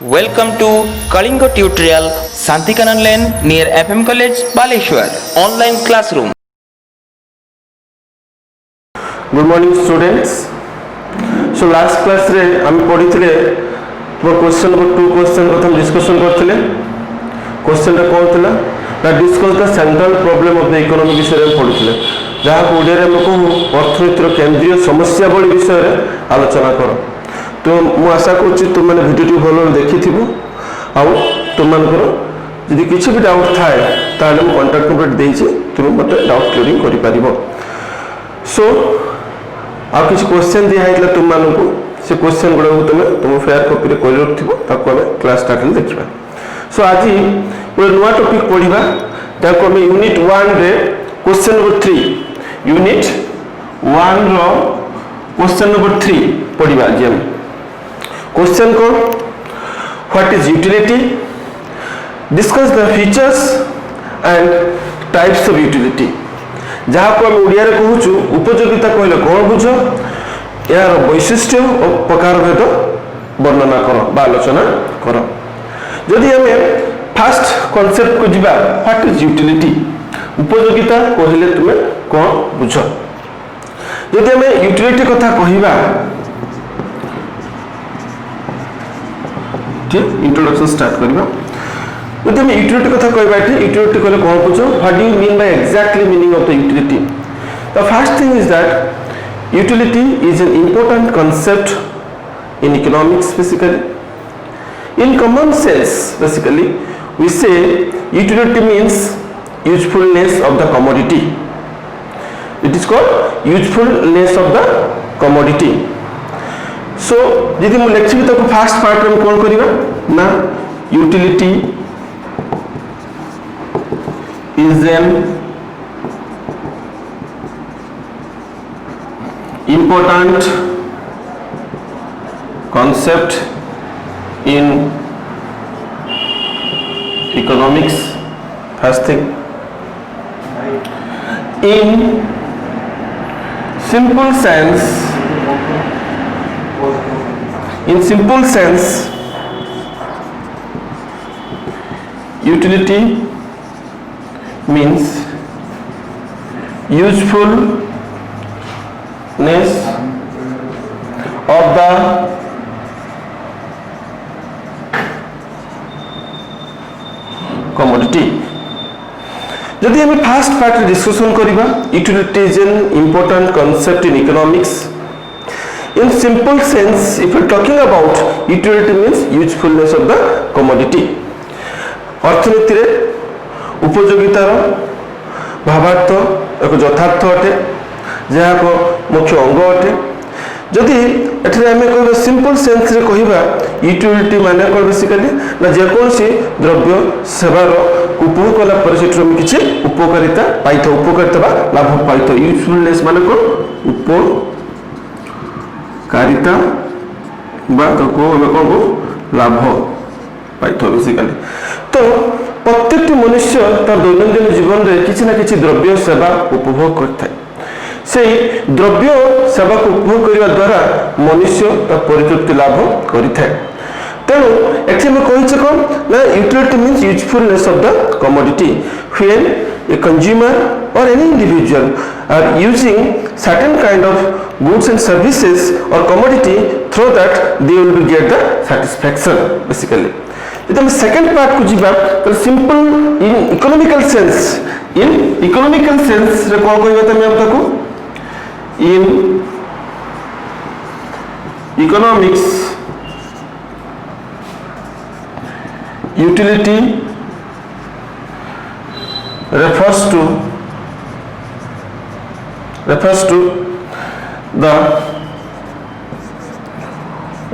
Welcome to Kalinga Tutorial Santikanan Lane near FM College, Baleshwar. Online classroom. Good morning students. So last class रे हम पढ़ी थिले question को to question को हम डिस्कशन करथिले. क्वेश्चन रे कोन थिला ना discuss the central problem of the economy विषय रे पढ़ुथिले. जहाँ को ओडिया रे हम को अर्थनीतिर केंद्रीय समस्या बड़ी विषय रे आलोचना करो. तो मु आशा करछि तुम माने वीडियो भलो देखि थिबो आ तुम मानकर यदि किछि भी डाउट थाए ताले मु कांटेक्ट नंबर देछि तुम मते डाउट क्लियरिंग करि परिबो. सो आ किछि क्वेश्चन दिया हैतला तुम मानको से क्वेश्चन गुडा तुम फेयर कॉपी रे कोइ रखथिबो ताको हम क्लास स्टार्ट रे देखिबा. सो आज एक नुवा टॉपिक पढिबा ताको हम यूनिट 1 रे क्वेश्चन नंबर 3 यूनिट 1 रो क्वेश्चन नंबर 3 पढिबा. जे हम क्वेश्चन को what is utility, discuss the features and types of utility. जहाँ को हम ओडिया रे कहूछु उपयोगिता कहले कोन बुझो यार वैशिष्ट्य और प्रकार भेद वर्णना करो बा आलोचना करो. जदि हमें फर्स्ट कांसेप्ट को जिबा व्हाट इज यूटिलिटी उपयोगिता कहले तुमे कोन बुझो. जदि हमें यूटिलिटी कथा कहिबा इंट्रोडक्शन स्टार्ट करबा. यदि हम यूटिलिटी कथा कहबा यूटिलिटी कहले कोन बुझो what do you mean by exactly meaning of the utility. The first thing is that utility is an important concept in economics basically. In common sense basically we say utility means usefulness of the commodity. It is called usefulness of the commodity. सो यदि मु लेखिबी तो first part में कोन करिबा ना utility is an important concept in economics. First thing in simple sense utility means usefulness of the commodity. जदि हम first part discussion करिबा utility is an important concept in economics. In simple sense, if you're talking about utility means usefulness of the commodity. अर्थनीति रे उपयोगितार भावार्थ एक यथार्थ अटे जहाँ को मुख्य अंग अटे. जदि एठरे हमें कहबा सिंपल सेंस रे कहबा यूटिलिटी माने कोन बेसिकली ना जे कोनसी द्रव्य सेवार उपभोग कला पर सेठर हम किछि उपकारिता पाइतो उपकारिता बा लाभ पाइतो. यूजफुलनेस माने कोन उपकारिता बा तो को हम कोन लाभ पाइतो बेसिकली. तो प्रत्येक मनुष्य तार दैनंदिन जीवन रे किछि ना किछि द्रव्य सेवा उपभोग करथाय. से द्रव्य सेवा को उपभोग करने द्वारा मनुष्य तार परितृप्ति लाभ करिथाय. तेणु एठी हम कहिछ कोन ना utility means usefulness of the commodity when a consumer or any individual are using certain kind of goods and services or commodity through that they will be get the satisfaction basically. If the second part को जिबा तो simple in economical sense रे कोन कहबा तमे हम ताको in economics utility refers to the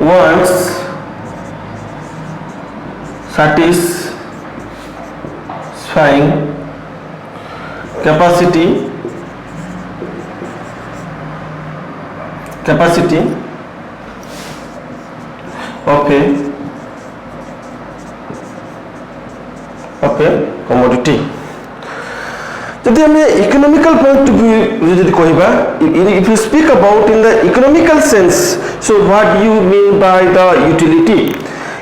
wants satisfying capacity okay commodity. यदि हमें इकोनॉमिकल पॉइंट ऑफ व्यू यदि कहबा if you speak about in the economical sense so what you mean by the utility.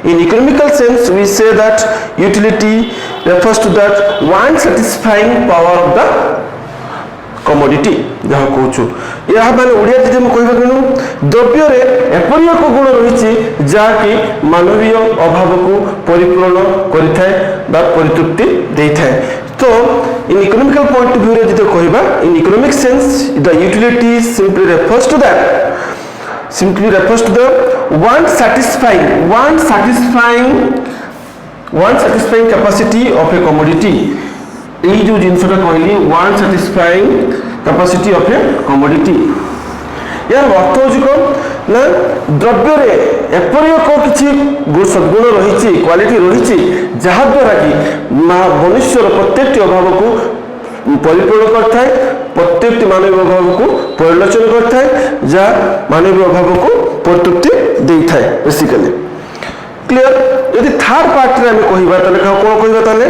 In economical sense, we say that utility refers to that one satisfying power of the commodity जहाँ कहूँ यह माने ओडिया जब कह द्रव्य एपरी एक गुण रही जहाँकि मानवीय अभाव को परिपूर्ण परितृप्ति दे था तो in economical point of view रे जब कहबा in economic sense the utility simply refers to the one satisfying capacity of a commodity এই जो जिनसटा कहली one satisfying capacity of a commodity यार अर्थ होची कोन ना द्रव्य रे एपरि एक किछि सद्गुण रहिछि क्वालिटी रहिछि जहा द्वारा कि मनुष्यर प्रत्येक अभाव को परिपूर्ण करथाय प्रत्येक मानवीय अभाव को परिलोचन करथाय जा मानवीय अभाव को परितृप्ति देथाय बेसिकली क्लियर यदि थर्ड पार्ट रे हम कहिबा तले कोन कहिबा तले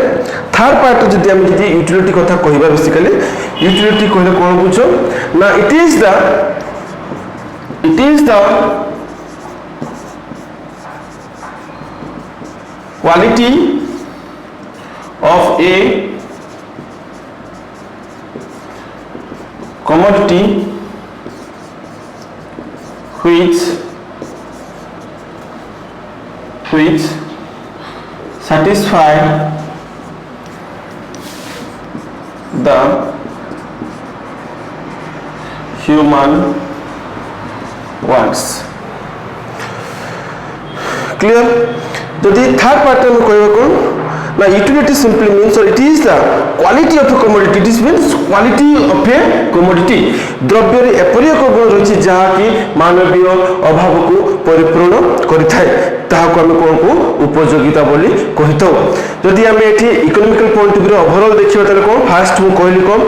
थर्ड पार्ट जदि हम जदि यूटिलिटी कथा कहिबा बेसिकली यूटिलिटी कहले कोन बुझो ना it is the quality of a commodity which satisfy the human wants clear the third part में कहबा कोन ना utility simply means or it is the quality of a commodity it means quality of a commodity द्रव्य रे एपरि एक गुण रही जहाँ कि मानवीय अभाव को परिपूर्ण करिथाय ताहा को हम कोन को उपयोगिता बोली कहितो यदि हम एठी economical point of view overall देखिबा तले कोन फर्स्ट मु कहली कोन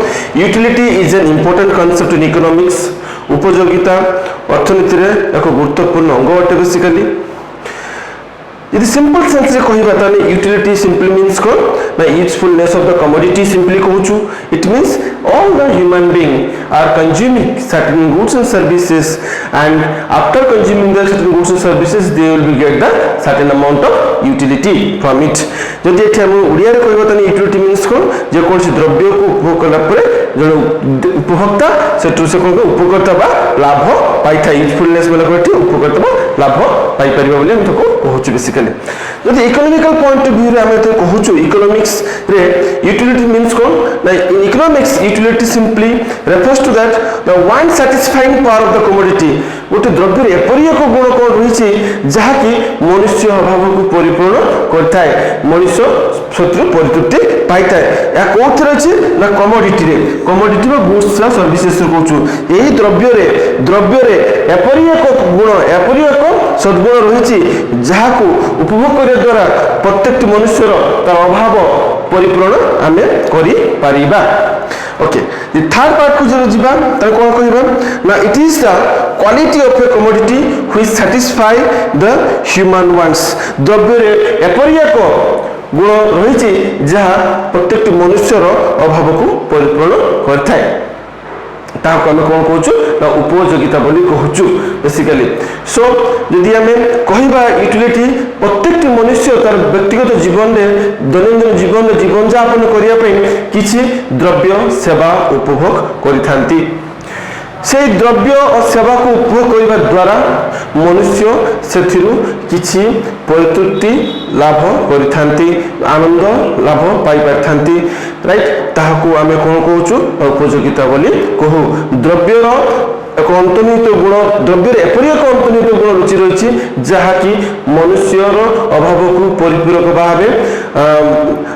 utility is an important concept in economics उपयोगिता अर्थनीति रे एक गुरुत्वपूर्ण अंग अटे बेसिकली यदि सिंपल सेंस रे कहिबा ताने यूटिलिटी सिंपली मींस को ना usefulness of the commodity simply कहूछु it means all the human being are consuming certain goods and services and after consuming the certain goods and services they will be get the certain amount of utility from it जदि एठी हम उड़िया रे कहिबा ताने utility means को जे कोनसी द्रव्य को उपभोग कला परे जण उपभोक्ता से कोन उपभोक्ता बा लाभ पाई था यूजफुलनेस वाला कोठी उपभोक्ता बा लाभ पाई परिबा बोली हम तो कहूछु बेसिकली जदि इकोनॉमिकल पॉइंट ऑफ व्यू रे हम तो कहूछु इकोनॉमिक्स रे यूटिलिटी मींस कोन ना in economics utility simply refers to that the one satisfying power of the commodity गोटे द्रव्य एपरि एक गुण कोन रहिछि जहा कि मनुष्य अभाव को परिपूर्ण करथाय मनुष्य शत्रु परितृप्ति पाइथाय या कोथरे अछि ना कमोडिटी रो गुड्स या सर्विसेस रो कहूछु एही द्रव्य रे एपरि एक गुण एपरि एक सद्गुण रहिछि जहा को उपभोग करे द्वारा प्रत्येक मनुष्यर तार अभाव परिपूर्ण आमे करि परिबा ओके द थर्ड पार्ट को जब जीवा त कोन कहबा ना it is the quality of A commodity which satisfy the human wants द्रव्य रे एपरि एक गुण रहिछि जहा प्रत्येक मनुष्यर अभाव को परिपूर्ण करथाय ताको हम कोन कहूछु ना उपयोगिता बोली कहूछु बेसिकली सो यदि हमें कहिबा यूटिलिटी प्रत्येक मनुष्य तार व्यक्तिगत जीवन रे दैनंदिन जीवन रे जीवन यापन करिया पई किछि द्रव्य सेवा उपभोग करिथांती से द्रव्य और सेवा को उपभोग करने द्वारा मनुष्य सेथिरु किछि परितृप्ति लाभ करिथांती आनंद लाभ पाई पारथांती राइट ताहाकू आमे कोन कहूछु उपयोगिता बोली कहू द्रव्यर एक अंतर्निहित गुण द्रव्य एपरि एक अंतर्निहित गुण रुचि रही जहा कि मनुष्यर अभाव को परिपूरक भाव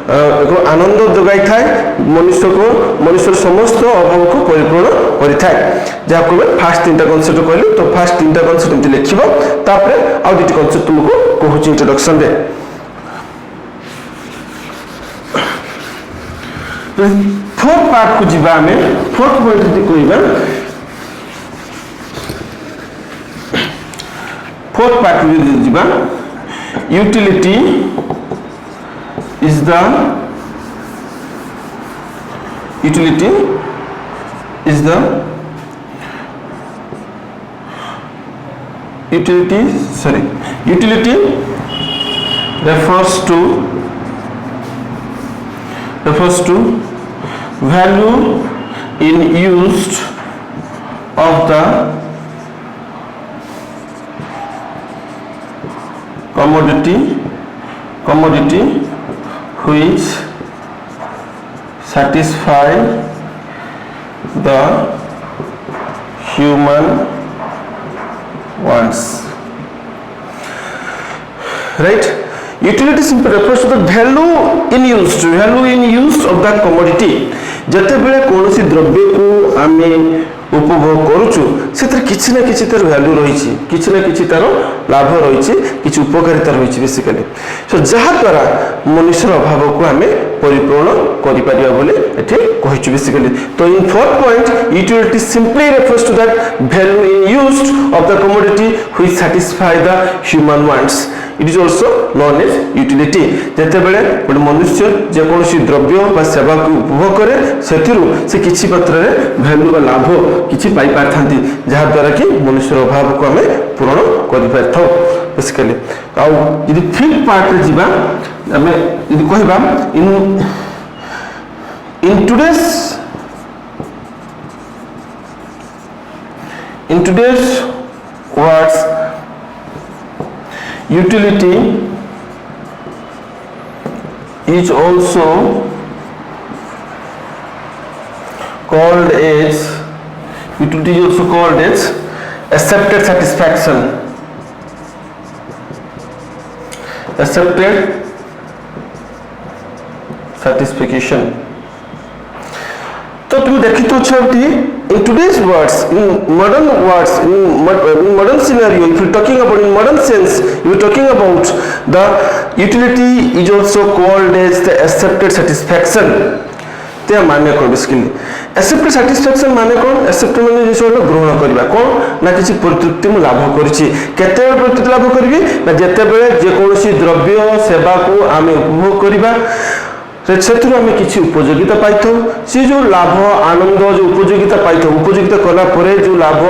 एक आनंद जगाई थाए मनुष्य समस्त अभाव को परिपूर्ण करि थाए जहा को फास्ट तीनटा कांसेप्ट कहली तो फास्ट तीनटा कांसेप्ट एमति लिखिबो तापर आ दुटी कांसेप्ट तुमको कहूची इंट्रोडक्शन रे फोर्थ पार्ट को जीवा में फोर्थ पॉइंट दी कहबा फोर्थ पार्ट में जीवा utility is the utility is the utility sorry utility refers to value in use of the commodity which satisfy the human wants. Right? Utility simply refers to the value in use of the commodity. ଯେତେବେଳେ କୌଣସି ଦ୍ରବ୍ୟକୁ ଆମେ ଉପଭୋଗ କରୁଛୁ ସେଥିରେ କିଛି ନା କିଛି ତାର ଭ୍ୟାଲୁ ରହିଛି, କିଛି ନା କିଛି ତାର ଲାଭ ରହିଛି, କିଛି ଉପକାରିତା ରହିଛି ବେସିକାଲି। ସୋ ଯାହାଦ୍ୱାରା ମନୁଷ୍ୟର ଅଭାବକୁ ଆମେ ପରିପୂରଣ କରିପାରିବା ବୋଲି ଏଠି କହିଛୁ ବେସିକାଲି। ତ in fourth point utility simply refers two that value in used of the commodity which satisfy the human wants. It is also known as utility। ଯେତେବେଳେ ଗୋଟେ ମନୁଷ୍ୟ ଯେକୌଣସି ଦ୍ରବ୍ୟ ବା ସେବାକୁ ଉପଭୋଗ କରେ ସେଥିରୁ ସେ କିଛି ମାତ୍ରାରେ ଭ୍ୟାଲୁ ବା ଲାଭ କିଛି ପାଇପାରିଥାନ୍ତି, ଯାହାଦ୍ୱାରା କି ମନୁଷ୍ୟର ଅଭାବକୁ ଆମେ ପୂରଣ କରିପାରିଥାଉ ବେସିକାଲି। ଆଉ ଯଦି ଫିଫ୍ଥ ପାର୍ଟରେ ଯିବା ଆମେ ଯଦି କହିବା in today's words utility is also called as accepted satisfaction। तो तुम देखी तो in today's words, in modern scenario, if you're talking about in modern sense, you're talking about the utility is also called as the accepted satisfaction। ते माने कौन basically accepted satisfaction माने कौन? Accept माने जिस ग्रहण करवा कौन ना किसी प्रतितृप्ति मु लाभ करिछि। केते प्रतितृप्ति लाभ करबी ना जेते बेले जे कोनोसी द्रव्य सेवा को आमे उपभोग करबा ସେଥିରୁ ଆମେ କିଛି ଉପଯୋଗିତା ପାଇଥାଉ। ସେ ଯେଉଁ ଲାଭ ଆନନ୍ଦ ଯେଉଁ ଉପଯୋଗିତା ପାଇଥାଉ, ଉପଯୋଗିତା କଲା ପରେ ଯେଉଁ ଲାଭ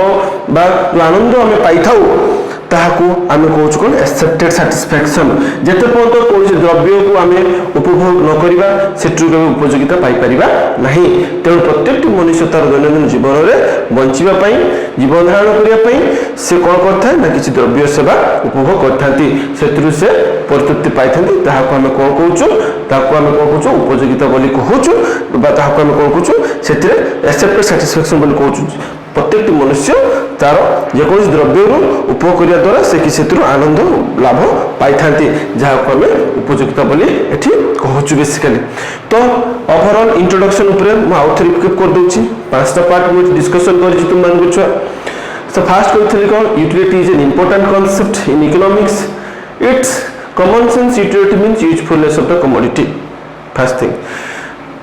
ବା ଆନନ୍ଦ ଆମେ ପାଇଥାଉ ତାହାକୁ ଆମେ କହୁଛୁ କ'ଣ? Accepted satisfaction. ଯେତେ ପର୍ଯ୍ୟନ୍ତ କୌଣସି ଦ୍ରବ୍ୟକୁ ଆମେ ଉପଭୋଗ ନ କରିବା ସେଠୁ କେବେ ଉପଯୋଗିତା ପାଇପାରିବା ନାହିଁ। ତେଣୁ ପ୍ରତ୍ୟେକଟି ମନୁଷ୍ୟ ତାର ଦୈନନ୍ଦିନ ଜୀବନରେ ବଞ୍ଚିବା ପାଇଁ, ଜୀବନ ଧାରଣ କରିବା ପାଇଁ ସେ କ'ଣ କରିଥାଏ ନା କିଛି ଦ୍ରବ୍ୟ ସେବା ଉପଭୋଗ କରିଥାନ୍ତି, ସେଥିରୁ ସେ ପରିତୃପ୍ତି ପାଇଥାନ୍ତି। ତାହାକୁ ଆମେ କ'ଣ କହୁଛୁ? ତାହାକୁ ଆମେ କ'ଣ କହୁଛୁ? ଉପଯୋଗିତା ବୋଲି କହୁଛୁ ବା ତାହାକୁ ଆମେ କ'ଣ କହୁଛୁ? ସେଥିରେ ଆକ୍ସେପ୍ଟେଡ୍ ସାଟିସ୍ଫ୍ୟାକ୍ସନ୍ ବୋଲି କହୁଛୁ। ପ୍ରତ୍ୟେକଟି ମନୁଷ୍ୟ ତାର ଯେକୌଣସି ଦ୍ରବ୍ୟରୁ ଉପଭୋଗ କରିବା ଦ୍ୱାରା ସେ କିଛି ସେଥିରୁ ଆନନ୍ଦ ଲାଭ ପାଇଥାନ୍ତି, ଯାହାକୁ ଆମେ ଉପଯୋଗିତା ବୋଲି ଏଠି କହୁଛୁ ବେସିକାଲି। ତ ଓଭରଅଲ୍ ଇଣ୍ଟ୍ରୋଡକ୍ସନ୍ ଉପରେ ମୁଁ ଆଉ ଥରେ ରିପିଟ୍ କରିଦେଉଛି। 5ଟା ପାର୍ଟ ମୁଁ ଡିସ୍କସନ୍ କରିଛି ତୁମମାନଙ୍କ ଛୁଆ। ତ ଫାର୍ଷ୍ଟ କହିଥିଲି କ'ଣ? Utility is an important concept in economics. It's common sense utility means usefulness of the commodity. First thing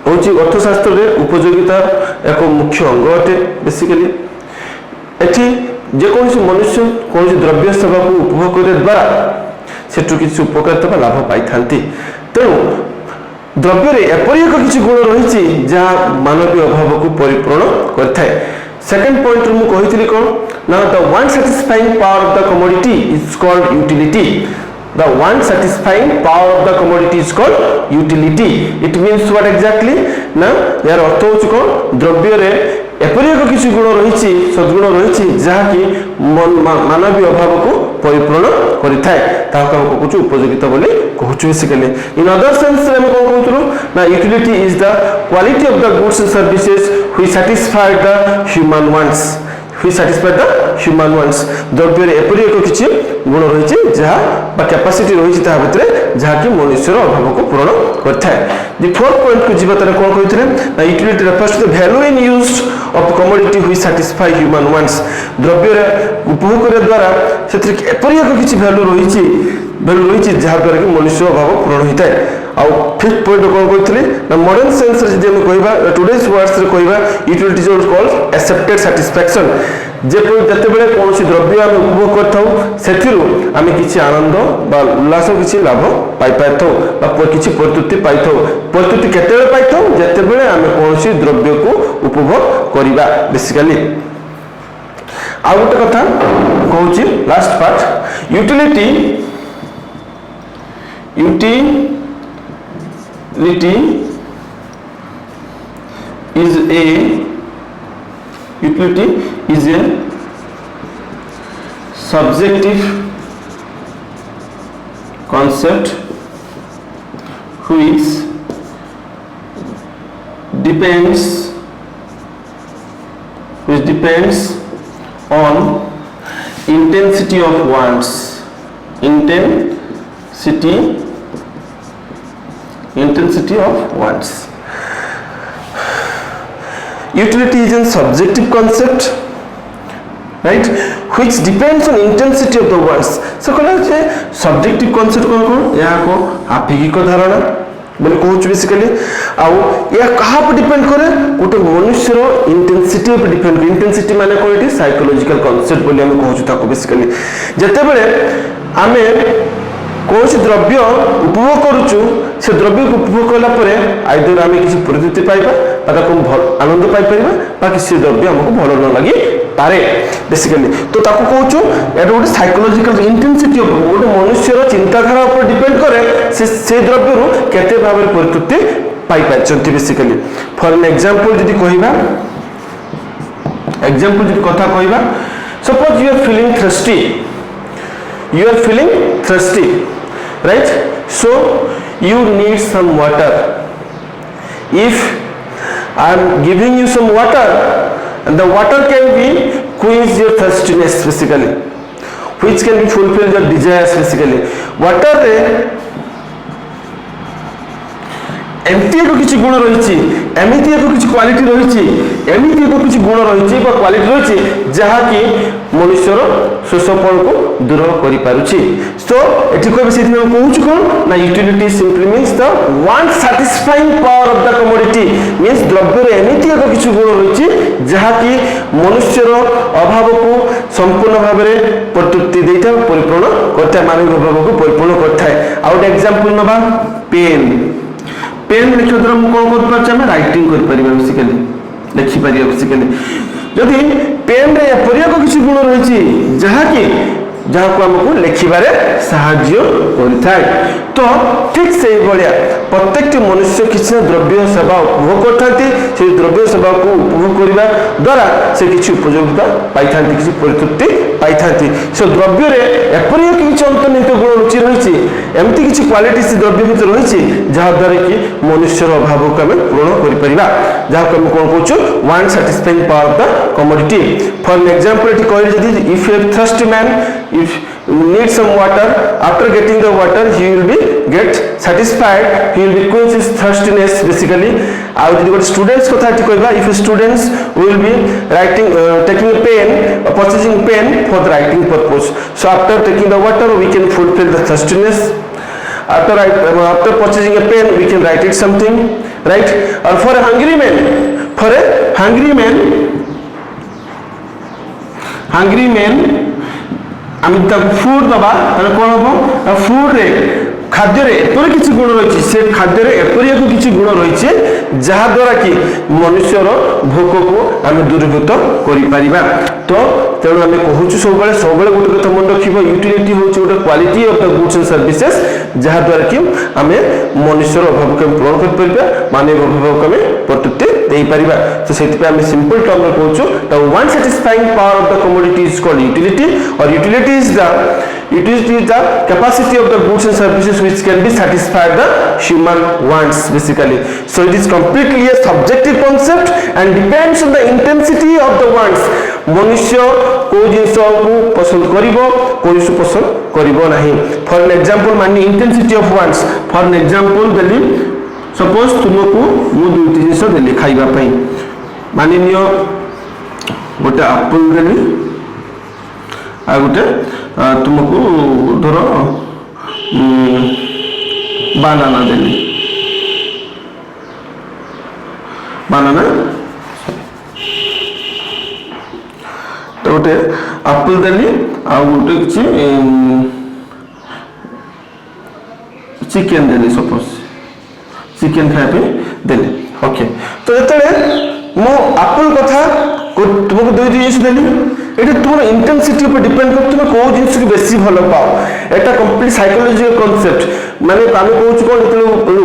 ହେଉଛି ଅର୍ଥଶାସ୍ତ୍ରରେ ଉପଯୋଗିତା ଏକ ମୁଖ୍ୟ ଅଙ୍ଗ ଅଟେ ବେସିକାଲି। ଏଠି ଯେକୌଣସି ମନୁଷ୍ୟ କୌଣସି ଦ୍ରବ୍ୟ ସେବାକୁ ଉପଭୋଗ କରିବା ଦ୍ୱାରା ସେଠୁ କିଛି ଉପକାରିତା ବା ଲାଭ ପାଇଥାନ୍ତି। ତେଣୁ ଦ୍ରବ୍ୟରେ ଏପରି ଏକ କିଛି ଗୁଣ ରହିଛି ଯାହା ମାନବୀୟ ଅଭାବକୁ ପରିପୂରଣ କରିଥାଏ। ସେକେଣ୍ଡ ପଏଣ୍ଟରେ ମୁଁ କହିଥିଲି କ'ଣ ନା the one satisfying power of the commodity is called utility. The one satisfying power of the commodity is called utility. It means what exactly? ना यार अर्थ होची कोन द्रव्य रे एपरि एक किछि गुण रहिछि, सद्गुण रहिछि जाहाकि मानवीय अभाव को परिपूर्ण करिथाय। ताको हम कहूछु उपयोगिता बोली कहूछु बेसिकली। इन अदर सेंस रे हम कोन कहूतु ना utility is the quality of the goods and services which satisfy the human wants. which satisfy the human wants। द्रव्य रे एपरि एक किछि गुण रहिछि जहा बा कैपेसिटी रहिछि ता भितरे जहा कि मनुष्यर अभाव को पूर्ण करथाय। दि फोर्थ पॉइंट को जीवा तारे कोन कहिथले ना utility refers to the value in use of commodity which satisfy human wants. द्रव्य रे उपभोग करे द्वारा सेतिर एपरि एक किछि वैल्यू रहिछि जहा द्वारा कि मनुष्य अभाव पूर्ण होइताय। आउ फिफ्थ पॉइंट कोन कहिथले ना मॉडर्न सेंस रे जदि हम कहिबा टुडेस वर्ड्स रे कहिबा utility is called expected satisfaction. जेते बेले कोनोसी द्रव्य आमे उपभोग करथाउ सेथिरु आमे किछि आनंद बा उल्लास किछि लाभ पाइ पाइथाउ बा किछि परितृप्ति पाइथाउ। परितृप्ति केते बेले पाइथाउ? जेते बेले आमे कोनोसी द्रव्य को उपभोग करिबा बेसिकली। आउ गोटे कथा कहूची last part utility utility is a subjective concept which depends on intensity of wants. Intensity of wants. Utility is a subjective concept, right, which depends on intensity of the wants. So कहला जे subjective concept कौन या को आपेक्षिक धारणा बोले कहूँ basically आउ या कहाँ पर डिपेंड करे गोटे मनुष्यर इंटेंसिटी पर डिपेंड करे. इंटेंसिटी माने कौन ये साइकोलॉजिकल कॉन्सेप्ट बोली हमें कहूँ ताको बेसिकली जते बेले आमे कौन द्रव्य उपभोग करूचु से द्रव्य को उपभोग कला परे आइदर आमे किसी परिस्थिति पाइबा पता को आनंद पाई परिबा बा किसी द्रव्य हमको भलो न लागि पारे बेसिकली. तो ताको कहूचु एटा गोटे साइकोलॉजिकल इंटेंसिटी ऑफ गोटे मनुष्यर चिंताधारा ऊपर डिपेंड करे से द्रव्य रु केते भाबरे परिस्थिति पाई पाचंती बेसिकली. फॉर एन एग्जांपल यदि कहिबा कथा कहिबा suppose you are feeling thirsty, right? So you need some water. If I am giving you some water, and the water can be quench your thirstiness basically, which can be fulfill your desires basically. Water रे एमती एक किसी गुण रही एमती एक किसी quality रही एमती एक किसी गुण रही क्वालिटी रही जहाँकि मनुष्यर शोषपण को दूर कर पारुछि. सो एठी कहबे से कहूँ कौन ना utility simply means the want satisfying power of the commodity means द्रव्य एमती एक किसी गुण रही जहाँकि मनुष्यर अभाव को संपूर्ण भाव में प्रतुक्ति देता परिपूर्ण करता मानवीय अभाव को परिपूर्ण करता है. आउट एग्जांपल नबा पेन लिखिया द्वारा कौन कर राइटिंग कर बेसिकली लिखिपर बेसिकली जदि पेन रे एपरिया किसी गुण रही जहाँकि जहाँ आमको लिखार साहाय्य कर. तो ठीक से भाया प्रत्येक मनुष्य किसी द्रव्य सेवा उपभोग करते द्रव्य सेवा को उपभोग करने द्वारा से किसी उपयोगिता पाई किसी परितृप्ति पाई. से द्रव्य एपरी किसी अंतर्निहित गुण रुचि रही एमती किसी क्वालिटी से द्रव्य भर रही जहाद्वारा कि मनुष्यर अभाव को आम पूरण कर जहाँ कौन कौन want satisfying power of the commodity. For an example कह if you thirsty man if need some water after getting the water he will be get satisfied he will be quench his thirstiness basically. Out the students ko thati koiba if students will be writing taking a pen purchasing pen for the writing purpose so after taking the water we can fulfill the thirstiness. After purchasing a pen we can write it something, right? Or for a hungry man आम food दबा कौन हम food रे खाद्य एपरी किसी गुण रही से खाद्य एपरी किसी गुण रही जहाद्वारा कि मनुष्यर भोक को आम दूरीभूत कर. तो तेणु आम कहूँ सब गोटे कथा मन रख यूटिलिटी हूँ गोटे quality of the goods and services जहाद्वारा कि आम मनुष्यर अभाव को पूरण कर मानवीय अभाव को आम प्रतुक्ति दे पार. तो से सिंपल टर्म में कहूँ the one satisfying power of the commodity is called utility और utility is the capacity of the goods and services which can be satisfied the human wants basically. So it is completely a subjective concept and depends on the intensity of the wants. मनुष्य को जिनस को पसंद करिवो को जिनस पसंद करिवो नहीं. For an example मानी intensity of wants for an example Delhi suppose तुमको मु दुईटी जिनस देली खाइबा पई मानि नियो गोटे एप्पल देली आ गोटे तुमको धर बानाना देली बानाना तो गोटे एप्पल देली आ गोटे किसी चिकेन देली सपोज चिकेन खाइबे देली ओके. तो जेतले मो एप्पल कथा तुमको दुई जिनिस देली এটা তোমার ইন্টেন্সিটি উপরে ডিপেন্ড করে তুমি কোন জিনিসকে বেশি ভালো পাও এটা কমপ্লিট সাইকোলজিক্যাল কনসেপ্ট মানে আমি কହୁଛି কোন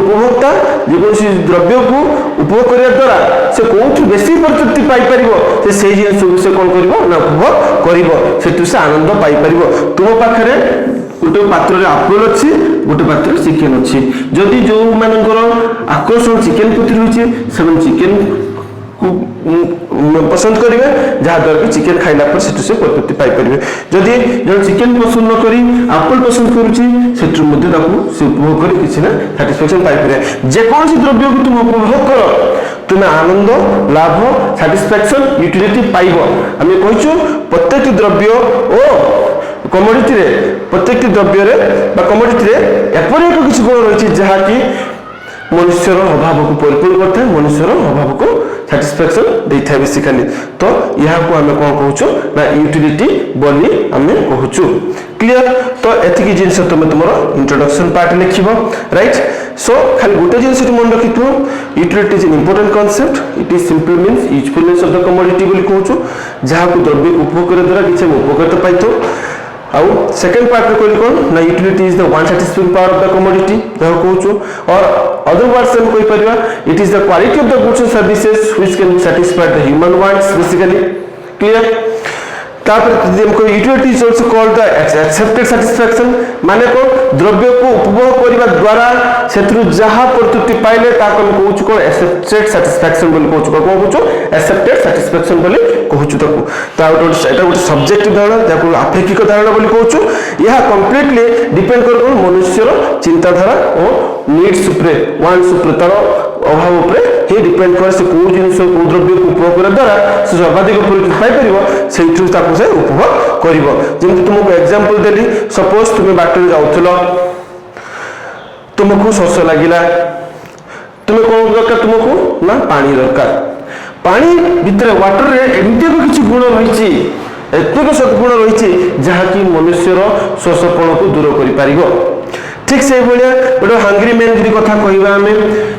উপভোক্তা যেকୌଣସି দ্রব্যକୁ উপভোগ କରିବା দ্বারা সে কোଉଠି বেশি প্রতৃপ্তি পাই পারিব সে সেই জিনিসକୁ সে কোন করিব না উপভোগ করিব সেটু সে আনন্দ পাই পারিব তুম পাখরে গোটে পাত্ରରେ ଆପଲ ଅଛି গোটে পাত্ରରେ চিকেন ଅଛି যদি ଯୋଉ ମାନଙ୍କର আকর্ষণ চিকেন প্রতি রয়েছে ସେମାନେ চিকেন पसंद करेंगे जहाँद्वारा कि चिकेन खाइला पर से प्रतृप्ति पाइपर जदि जो चिकेन पसंद न करी एप्पल पसंद करुच्ची उपभोग कर किसी ना साटिस्फैक्शन पाइपर जेकोसी द्रव्य को तुम उपभोग कर तुम्हें आनंद लाभ साटिस्फैक्शन यूटिलिटी पाइब आम कहूँ प्रत्येक द्रव्य ओ कमोडिटी प्रत्येक द्रव्य कमोडिटी एपरी एक किसी गुण रही जहाँकि मनुष्यर अभाव को परिपूर्ण करता है मनुष्यर अभाव को साटिस्फैक्शन देता है बेसिकली तो यहाँ को आम कौन कहूँ ना यूटिलिटी बोली आम कहूँ क्लियर तो एतिकी जिनस तुम तुम इंट्रोडक्शन पार्ट लिख राइट सो खाली गोटे जिन मन रखी utility is an important concept it is simple means usefulness of the commodity बोली कहूँ जहाँ को द्रव्य उपभोग करने द्वारा किसी उपकारिता पाई आउ सेकेंड पार्ट में कहली कौन ना utility is the one satisfying power of the commodity जहाँ कहूँ और अदर वर्ड्स में कहि परिबा it is the quality of the goods and services which can satisfy the human wants basically clear तापर utility is also called the expected satisfaction माने को द्रव्य को उपभोग करने द्वारा सेत्रु जहाँ प्रतृप्ति पाइले ताको हम कहूँ कौन एक्सेप्टेड सैटिस्फैक्शन बोली कहूँ कौन कहूँ एक्सेप्टेड सैटिस्फैक्शन बोली कहूँ ताको तो गोटे सब्जेक्टिव धारणा जाको आपेक्षिक धारणा बोली कहूँ यह कंप्लीटली डिपेंड कर मनुष्यर चिंताधारा और नीड्स उपरे वांट्स उपरे तार अभाव उपरे ही डिपेंड करे से को जिनिस को द्रव्य को उपभोग करने द्वारा से सर्वाधिक प्रतृप्ति पाई परिबो सेठु ताको से उपभोग करिवो जेमति तुमको एग्जांपल देली सपोज तुम बाटर जाउथलो तुमको शोष लागिला तुम कौन दरकार तुमको ना पानी दरकार पानी भितर वाटर रे एमती किसी गुण रही एतक सद्गुण रही जहाँकि मनुष्यर शोषपण को दूर कर ठीक से भाया गोटे हांग्री मैन जी कथा कहवा आम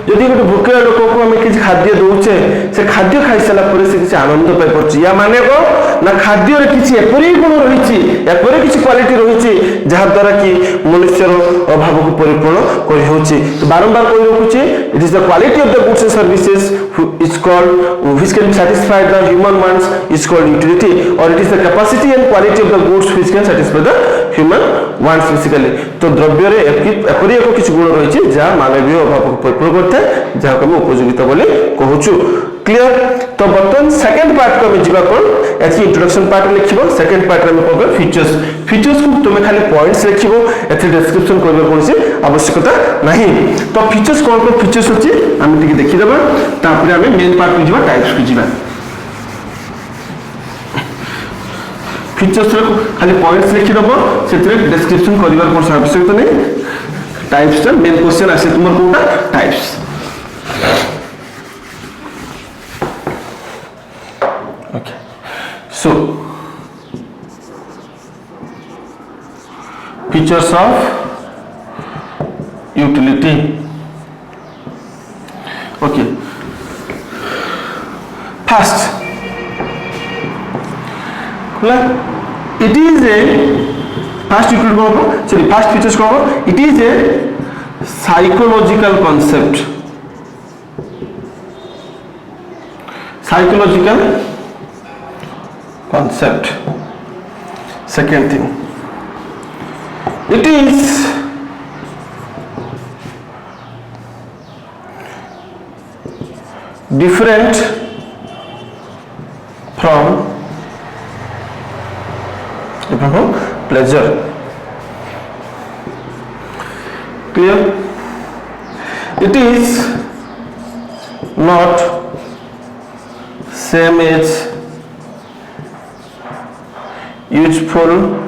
जदि गोटे भोकिला लोक को आम किसी खाद्य दौचे से खाद्य खाई सारा से किसी आनंद पाई या माने को ना खाद्य किसी एपरी गुण रही एपरी किसी क्वालिटी रही जहाँद्वारा कि मनुष्यर अभाव को परिपूर्ण कर बारंबार कही रखुचे it is the quality of the goods and services is called which can satisfy the human wants is called utility और it is the capacity and quality of the goods which can satisfy the human wants basically तो द्रव्य रे एपरी एक किसी गुण रही जहाँ मानवीय अभाव को परिपूर्ण करता है जहाँ को उपयोगिता बोली कहूँ क्लियर तो बर्तमान सेकंड पार्ट को जीवा कौन एथि इंट्रोडक्शन पार्ट लिखिबो सेकंड पार्ट में कौन फीचर्स फीचर्स को तुम खाली पॉइंट्स लिखिबो एथि डिस्क्रिप्शन करबा कोनसी आवश्यकता नहीं तो फीचर्स कौन फीचर्स अछि हम टिके देखि देबा तापर हम मेन पार्ट को जीवा टाइप्स को जीवा फीचर्स खाली पॉइंट्स लिखि देबो सेतरे डिस्क्रिप्शन करबार कोन आवश्यकता नहीं टाइप्स मेन क्वेश्चन आसे तुमर कोटा types okay so features of utility okay first it is a first utility sorry first features it is a psychological concept psychological concept second thing it is different from pleasure clear it is not same as usefulness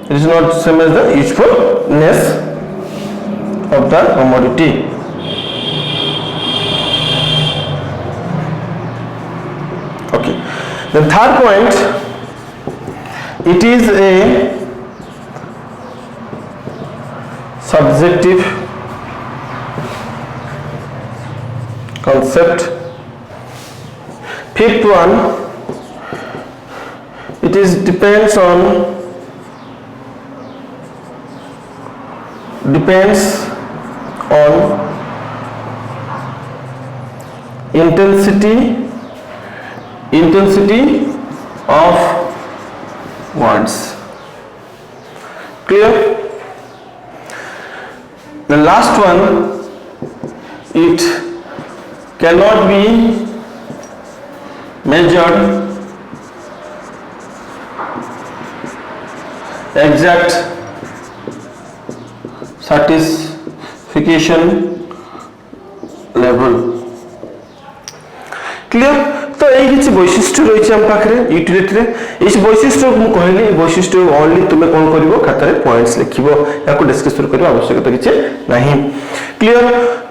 it is not same as the usefulness of the commodity okay the third point it is a subjective concept Fifth one, it is depends on intensity of wants. Clear? The last one, it cannot be measured exact satisfaction level. Clear? तो এই কিছু বৈশিষ্ট্য রয়েছে আমার পাখে utility এই বৈশিষ্ট্য মু কহিলি বৈশিষ্ট্য অনলি তুমি কোন করিব খাতারে পয়েন্টস লিখিব ইয়াকু ডিসকাস করিব আবশ্যকতা কিছু নাই ক্লিয়ার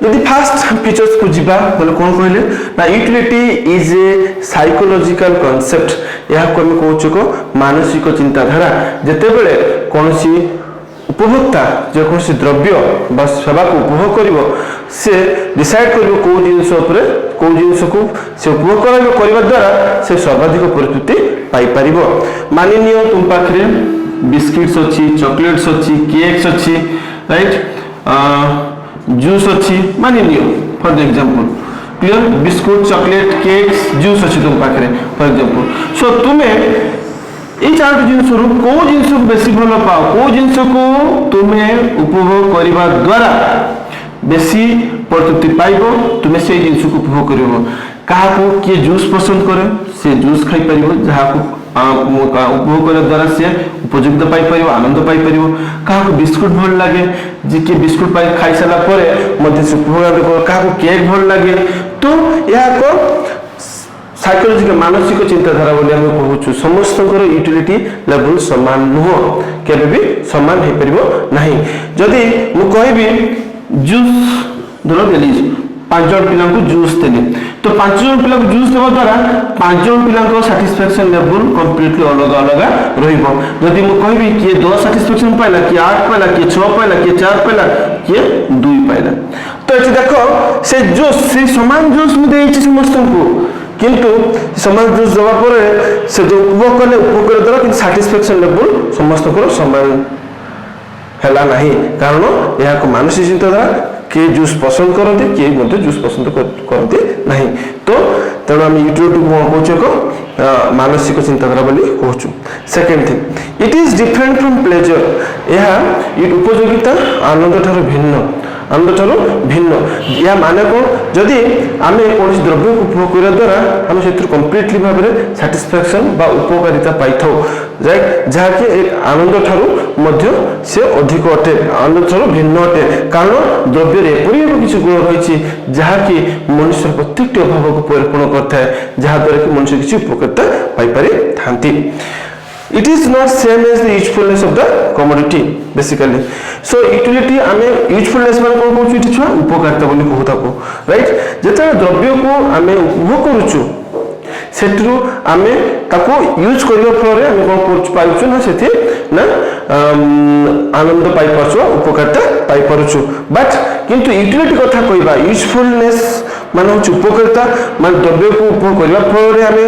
যদি ফার্স্ট ফিচর্স কু যিবা বলে কোন কহিলে না utility is a psychological concept ইয়াকু আমি কହୁଛୁ কো মানসিক চিন্তাধারা যেতেবেলে কোনসি उपभोक्ता जेकोसी द्रव्य बा सेवा को उपभोग करिवो से डिसाइड करिवो को जिंस उपरे को जिंस को से उपभोग करबा द्वारा से सर्वाधिक परिस्थिति पाई परिवो मानि नियो तुम पाखरे बिस्किट्स अछि चॉकलेट्स अछि केक्स अछि राइट जूस अछि मानि neo for the example clear biscuit chocolate cakes juice अछि तुम पाखरे फॉर एग्जांपल सो तुमे এই চারটি জিনিসରୁ কোন জিনিসକୁ বেশি ভালো পাও কোন জিনিসକୁ তুমি উপভোগ করিবা দ্বারা বেশি প্রতৃপ্তি পাইব তুমি সেই জিনিসକୁ উপভোগ করিব কাহাকু কি জুস পছন্দ করে সে জুস খাই পারিব যাহাকু উপভোগ করা দ্বারা সে উপযুক্ত পাই পারিব আনন্দ পাই পারিব কাহাকু বিস্কুট ভাল লাগে যে কি বিস্কুট পাই খাই সারা পরে মধ্যে সে উপভোগ করে কাহাকু কেক ভাল লাগে তো ইয়াকো साइकोलॉजिकल मानसिक चिंताधारा बोली हम कहूँ समस्त यूटिलिटी लेवल समान नुह केबे भी समान हो परिबो नहीं जदि मु कहबी जूस धरो देली 5 जन पिला को जूस देली तो 5 जन पिला को जूस देबा द्वारा 5 जन पिला को सैटिस्फैक्शन लेवल कंप्लीटली अलग अलग रहिबो जदि मु कहबी कि 10 सैटिस्फैक्शन पाइला कि 8 पाइला कि 6 पाइला कि 4 पाइला कि 2 पाइला तो एठी देखो से जूस से समान जूस मु देइछि समस्त को किंतु समान जूस देवा पर से जो उपभोग कले उपभोग करे द्वारा कि सैटिस्फैक्शन लेवल समस्त को समान हैला नहीं कारण यह को मानसिक चिंताधारा के जूस पसंद करते के मध्य जूस पसंद करते नहीं तो तेणु आम यूटिलिटी को कहूँ को मानसिक चिंताधारा बोली कहूँ second thing it is different from pleasure यह उपयोगिता आनंद ठार भिन्न आनंद ठार भिन्न या माने कौन जदि आम कौन द्रव्य को उपभोग करने द्वारा आम से कंप्लीटली भाव में सैटिस्फैक्शन बा उपकारिता पाई था जहाँकि आनंद ठारू मध्य से अधिक अटे आनंद ठारू भिन्न अटे कारण द्रव्य एपरी किसी गुण रही जहाँकि मनुष्य प्रत्येक अभाव को परिपूर्ण करता है जहाद्वारा कि मनुष्य किसी उपकारिता पाई था it is not same as the usefulness of the commodity basically so utility आमे usefulness मान कोन कोन चीज छुआ उपकारिता बोली कहू ताको राइट जेता द्रव्य को आमे उपभोग करूछु सेट्रु आमे ताको यूज करियो फ्लोरे आमे कोन पाइछु ना सेति ना आनंद पाई परछु उपकारिता पाई परछु बट किंतु यूटिलिटी कथा कहबा यूजफुलनेस माने उपकारिता मान द्रव्य को उपभोग करबा फ्लोरे आमे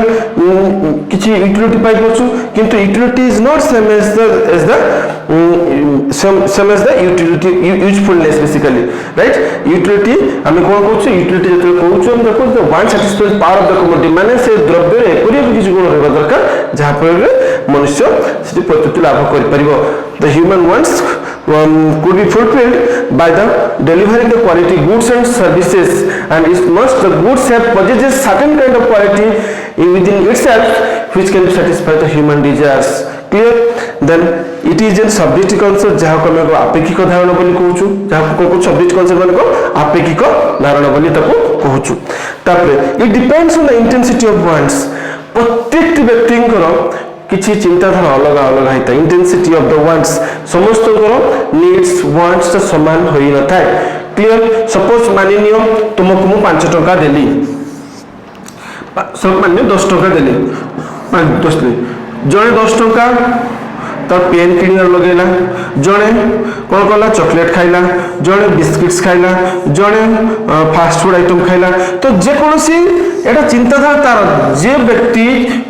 किछि यूटिलिटी पाई परछु किंतु utility is not same as the utility usefulness basically right utility आमे कोन कहूछु यूटिलिटी जते कहूछु हम देखो the one satisfied power of the commodity माने से द्रव्य रे एपरि किछि गुण रहबा दरकार जहा पर मनुष्य से प्रतुति लाभ कर परिबो the human wants could be fulfilled by the delivering the quality goods and services and it must the goods have possesses certain kind of quality within itself which can satisfy the human desires clear then it is a subjective concept जहाँ को मैं आपेक्षिक धारणा बोली कहूँ जहाँ को subjective concept माने को आपेक्षिक धारणा बोली ताको कहूँ तापरे it depends on the intensity of wants प्रत्येक व्यक्तिଙ୍କର किछि चिंताधारा अलग अलग होता इंटेंसिटी ऑफ द वांट्स समस्त नीड्स वांट्स तो समान होई न थाए क्लियर सपोज मानि नियो तुमको मु 5 टका देली सब माने 10 टका देली 10 जणे 10 टका तो पेन किनियर लगेला जणे कोन कला चॉकलेट खाइला जणे बिस्किट्स खाइला जणे फास्ट फूड आइटम खाइला तो जे कोनोसी এটা চিন্তাধারা তার যে ব্যক্তি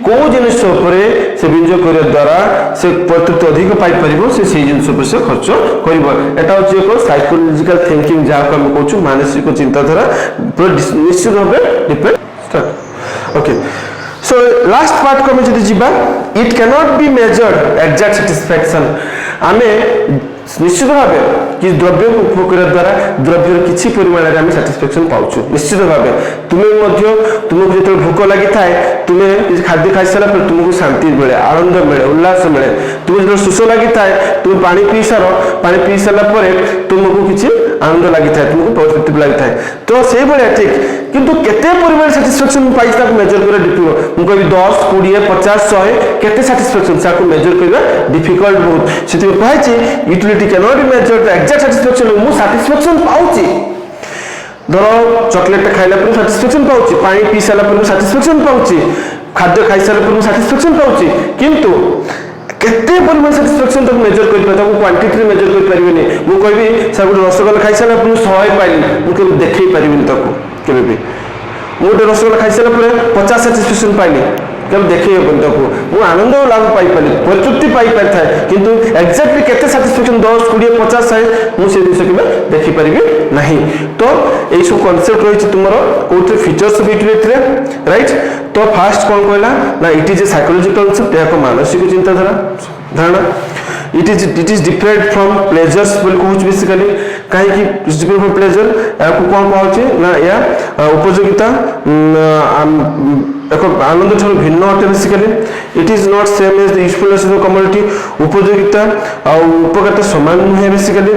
কোন জিনিস উপরে সে বিনিয়োগ করিবা দ্বারা সে প্রত্যুত্তর অধিক পাই পারিব সে সেই জিনিস উপরে সে খরচ করিব এটা হচ্ছে এক সাইকোলজিক্যাল থিঙ্কিং যাহাকে আমি কହୁଛୁ মানসিক চিন্তাধারা পুরো নিশ্চিত ভাবে depend start okay so last part को আমি যদি ଯିବା it cannot be measured exact satisfaction আমি নিশ্চিত ভাবে कि द्रव्य को उपभोग करने द्वारा द्रव्यर किसी परिमाण में आम साटिस्फैक्शन पाउछु निश्चित भाव तुम्हें तुमको जो भोक लगी थाए तुम्हें खाद्य खाई सारा तुमको शांति मिले आनंद मिले उल्लास मिले तुम्हें जो शोष लगी थाए तुम पानी पी सार पानी पी सारा तुमको किसी आनंद लगी थाए तुमको पॉजिटिव लगी थाए तो से भाया ठीक किंतु केते परिमाण साटिस्फैक्शन पाई मेजर कर डिफिकल्ट मुझे कह 10 20 50 100 केते साटिस्फैक्शन से मेजर करवा डिफिकल्ट बहुत से कहे utility cannot be measured exact satisfaction मु साटिस्फैक्शन पाउची धर चॉकलेट खाइला पर साटिस्फैक्शन पाउची पानी पी सारा पर साटिस्फैक्शन पाउची खाद्य खाई सारा पर साटिस्फैक्शन पाउची किंतु केते परिमाण साटिस्फैक्शन तक मेजर कर पाता को क्वांटिटी मेजर कर परिबेनी मु कहबी सर गुड रसगोल्ला खाई सारा पर 100 पाइली मु के देखै परिबेनी तको केबे भी मु रसगोल्ला खाई सारा पर 50 साटिस्फैक्शन पाइली केबे देखै हेबन तको मु आनंद और लाभ पाई पाली परितृप्ति पाई पाई थाए किंतु एग्जैक्टली केते साटिस्फैक्शन 10 20 50 100 मु से दिस केबे देखि परिबे नहीं तो এই সব কনসেপ্ট রয়েছে তোমার কোটে ফিচার্স অফ ইউটিলিটি রে রাইট তো ফার্স্ট কোন কইলা না it is a psychological concept এক মানসিক চিন্তাধারা ধারণা it is different from pleasures बोल कहूँ बेसिकली कहीं कि different from pleasure को कौन कहूँ ना या उपयोगिता एक आनंद ठार भिन्न अटे basically it is not same as the usefulness of commodity उपयोगिता और उपकारिता समान नुहे basically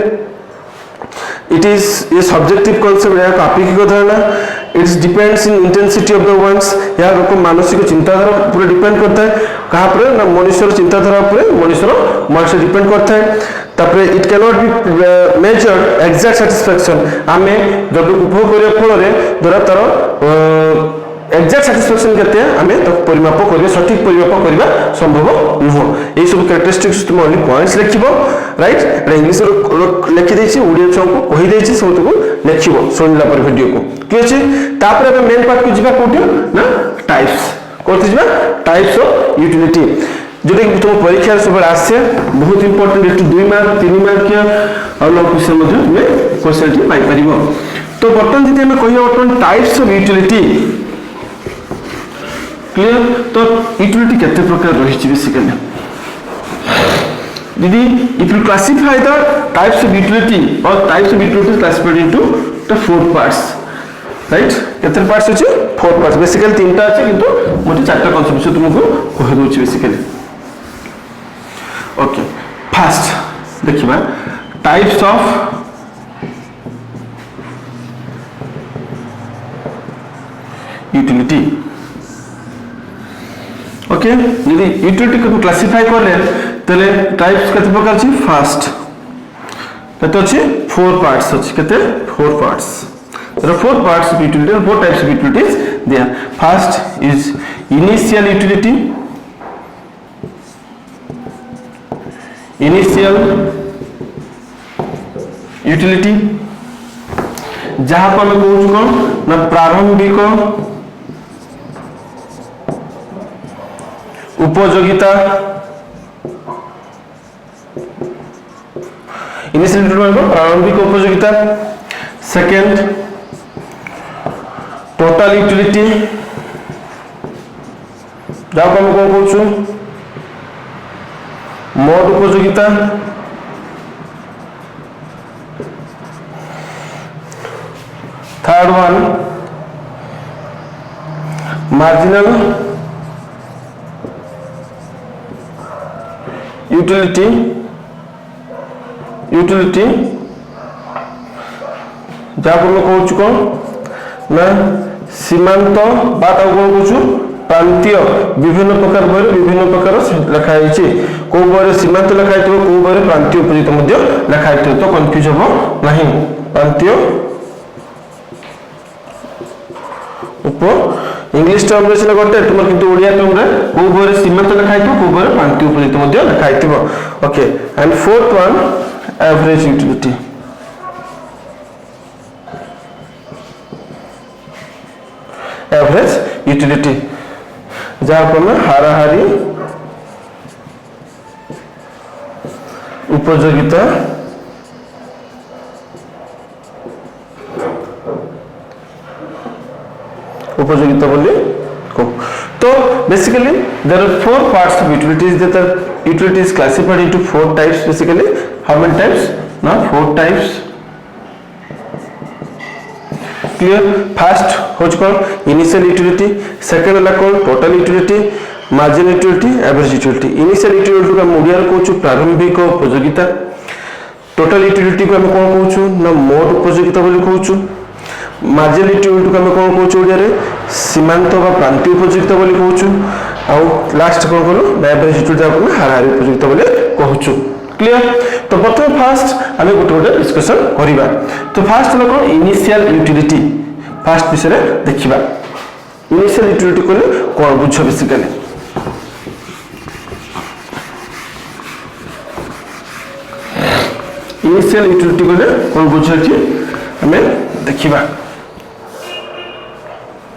it is a subjective concept या आपेक्षिक धारणा it's depends in intensity of the wants या मानसिक चिंताधारा पूरा डिपेंड करता है कहाँ पर ना मनुष्यर चिंताधारा पर मनुष्यर मानसिक डिपेंड करता है तापर it cannot be measured exact satisfaction आम जब उपभोग करने फल द्वारा तार एग्जैक्ट सैटिस्फैक्शन केते आम परिमाप करबे सठिक परिमाप करबा संभव नुह एई सब कैरेक्टरिस्टिक्स तुम ओनली पॉइंट्स लिखिबो राइट एटा इंग्लिश लिखि देछि ओडिया छको कहि देछि सब तुको लिखिबो सुनला पर वीडियो को कि अछि तापर अब मेन पार्ट को जिबा कोठी ना टाइप्स कोथि जिबा टाइप्स ऑफ यूटिलिटी जोटा कि तुम परीक्षा सब आसे बहुत इंपोर्टेंट एक 2 मार्क 3 मार्क के और लॉन्ग क्वेश्चन मध्ये तुम क्वेश्चन टी पाई परिबो तो बर्तन जदि हम कहियो बर्तन टाइप्स ऑफ यूटिलिटी क्लियर तो यूटिलिटी केते प्रकार रही बेसिकली दीदी if you classify the types of utility और types of utility classified into the 4 parts right केते पार्ट्स अछि 4 पार्ट्स बेसिकली तीनटा अछि किंतु मोटे चारटा कांसेप्ट से तुमको कहि दोछि बेसिकली ओके फर्स्ट देखिबा टाइप्स ऑफ यूटिलिटी ओके यदि यूटिलिटी को क्लासिफाई करले तले टाइप्स केते प्रकार अछि फर्स्ट केते अछि 4 पार्ट्स अछि केते 4 parts there are 4 parts of utility and 4 types of utilities there first is initial utility जहां पर मैं कहूँ कौन ना प्रारंभिक उपयोगिता इनिशियल यूटिलिटी प्रारंभिक उपयोगिता सेकंड टोटल यूटिलिटी जहां पर मैं कौन कहूँ मोड उपयोगिता थर्ड वन मार्जिनल यूटिलिटी जहाँ पर मैं कहूँ कौन ना सीमांत बात कौन कहूँ प्रांतीय विभिन्न प्रकार बहरे विभिन्न प्रकार लिखाई कौ बहरे सीमांत लिखाई कौ बहरे प्रांतीय उपयोगिता लिखाई तो कन्फ्यूज हम नहीं प्रांतीय उप इंग्लिश टर्म रे सिना गोटे तुम किंतु ओडिया टर्म रे को बहरे सीमांत लिखाई को बहरे प्रांतीय उपयोगिता लिखाई okay and fourth one average utility average utility जहाँ को हमें हाराहारी उपयोगिता उपयोगिता बोली कहू। तो basically there are 4 parts of utilities that are utilities classified into 4 types basically. How many types? Now 4 types. Clear? First होच कौन initial utility, second वाला कौन total utility, margin utility, average utility. Initial utility को हम ओडिया रे कहूछु प्रारंभिक उपयोगिता, total utility को हम कौन कहूछु ना मोट उपयोगिता बोली कहूछु, margin utility को हम कौन कहूछु ओडिया रे सीमांत वा प्रांतीय उपयोगिता बोली कहूछु, आउ लास्ट कौन करो एवरेज यूटिलिटी आपण हाराहारी उपयोगिता बोली कहूछु। क्लियर? तो प्रथम फास्ट आमे गोटे डिस्कशन करिबा। तो फास्ट हलो कोन इनिशियल यूटिलिटी फास्ट विषय रे देखिबा। इनिशियल यूटिलिटी कोन कोन बुझ बेसिकली इनिशियल यूटिलिटी कोन कोन बुझ अछि हमें देखिबा।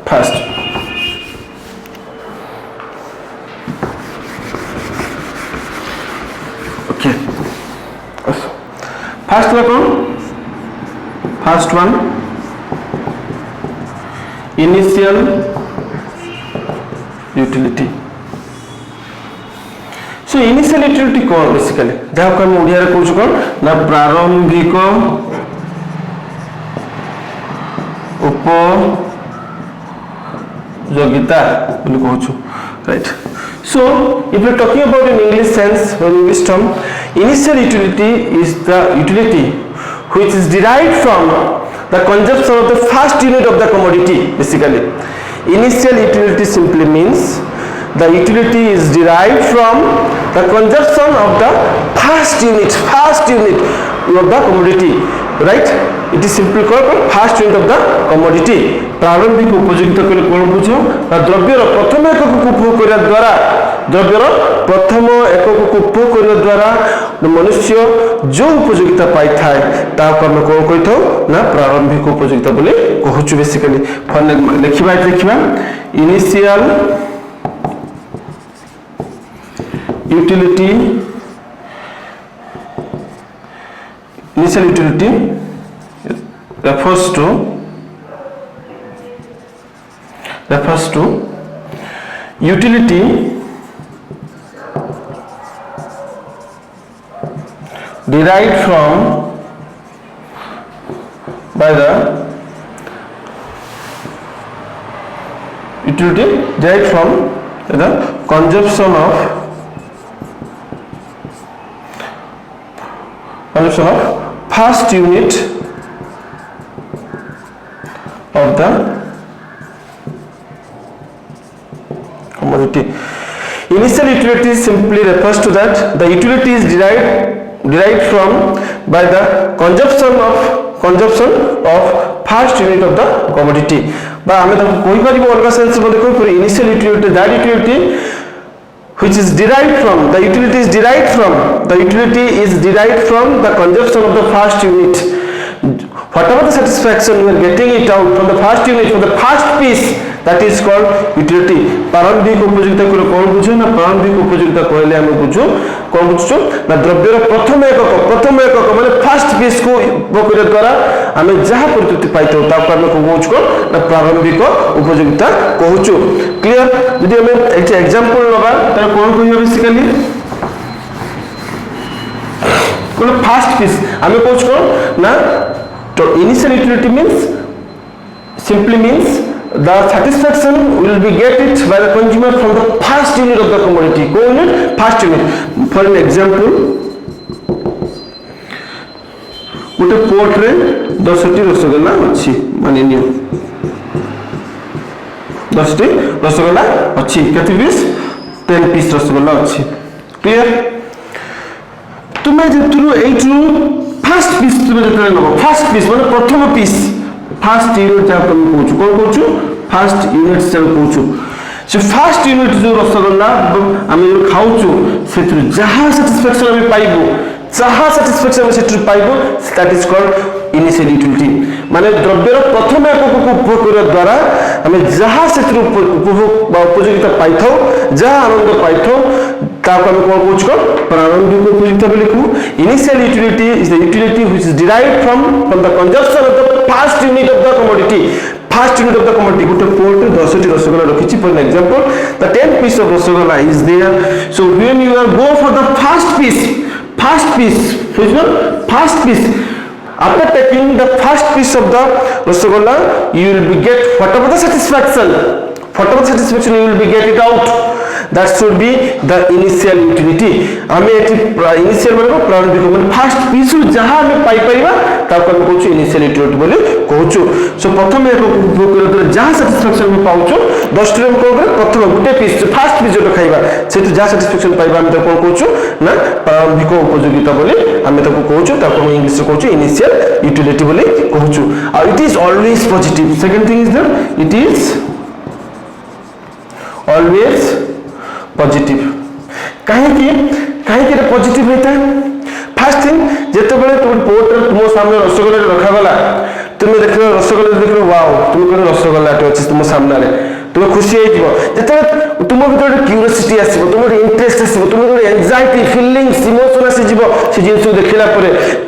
फास्ट ओके फास्ट वाला कौन fast one initial utility. So initial utility कौन बेसिकली जहाँ को हम ओडिया रे कहूछु कौन ना प्रारंभिक उपयोगिता बोली कहूछु। Right? So, if we are talking about in English sense or English term, initial utility is the utility which is derived from the consumption of the first unit of the commodity. Basically, initial utility simply means the utility is derived from the consumption of the first unit of the commodity. Right? It is simply called first unit of the commodity. प्रारंभिक उपयोगिता को कौन बुझो द्रव्यर प्रथम एकक को उपभोग करने द्वारा द्रव्यर प्रथम एकक को उपभोग करने द्वारा मनुष्य जो उपयोगिता पाई थाए ताको हम कौन कहि थाउ ना प्रारंभिक उपयोगिता बोली कहूछु। बेसिकली लिखिबा initial utility refers to utility derived from by the consumption of first unit of the commodity. Initial utility simply refers to that the utility is derived from by the consumption of first unit of the commodity. But आमे ताको कोई बारी अलग sense में देखो फिर initial utility that utility which is derived from the utility is derived from the consumption of the first unit. Whatever the satisfaction you are getting it out from the first unit, from the first piece, that is called utility. प्रारंभिक उपयोगिता को कौन बुझो ना प्रारंभिक उपयोगिता कहले हम बुझो कौन बुझो ना द्रव्यर प्रथम एकक माने फर्स्ट पीस को उपभोग द्वारा हमें जहाँ प्रतीति पाइतो ताको हम कहूछु ना प्रारंभिक उपयोगिता कहूछु। क्लियर? यदि हम एक एग्जांपल लगा त कौन कहियो बेसिकली कोन फर्स्ट पीस हमें कहूछु ना तो initial utility simply means the satisfaction will be get it by the consumer from the first unit of the commodity. First unit. For an example, गोटे पोर्ट रे 10टी रसगोल्ला अछि माने नियो 10टी रसगोल्ला अछि केते पीस 10 पीस रसगोल्ला अछि। क्लियर? तुमे जेतुरु एइटु फर्स्ट पीस तुमे जेतुरु no first piece माने प्रथम पीस फर्स्ट यूनिट जा तुम कहूछु कोन कहूछु फर्स्ट यूनिट से कहूछु। से फर्स्ट यूनिट जो रसगोल्ला हम जो खाउछु सेतु जहां सैटिस्फैक्शन हम पाइबो that is called initial utility माने द्रव्यर प्रथम एकक को उपभोग करने द्वारा आम जहाँ से उपभोग उपयोगिता पाई था जहाँ आनंद पाई था ताको हम कौन कहूँ प्रारंभिक उपयोगिता बोली कहू initial utility is the utility which is derived from the consumption of the first unit of the commodity first unit of the commodity गोटे पोर्ट 10 टी रसगोल्ला रखिछि for example the 10th piece of rasgulla is there so when you are go for the first piece which one first piece after taking the first piece of the rasgulla you will be get whatever the satisfaction you will be get it out that should be the initial utility हमें eighty initial माने प्रारंभिक माने first piece जहां हमें पाई परिबा ताको हम कहूछु initial utility बोली कहूछु सो प्रथम एक उपभोग करे जहां सैटिस्फैक्शन में पाउछु 10 टी हम कहबे प्रथम गुटे पीस फर्स्ट पीस जो खाइबा से तो जहां सैटिस्फैक्शन पाइबा हम ताको कहूछु ना प्रारंभिक उपयोगिता बोली हम ताको कहूछु ताको हम इंग्लिश में कहूछु इनिशियल यूटिलिटी बोली कहूछु और it is always positive second thing is that it is always positive कहीं पॉजिटिव होता है फर्स्ट थिंग जिते बड़े तुम पोर्ट तुम सामने रसगोल्ला रखा गला तुम्हें देख रसगोल्ला देख वाओ तुम कह रसगोल्ला अच्छी तुम सामने तुम खुशी होते तुम भर क्यूरियोसिटी आसो तुम इंटरेस्ट आसो तुम एंजाइटी फीलिंग्स इमोशन आसीज से जिन देखला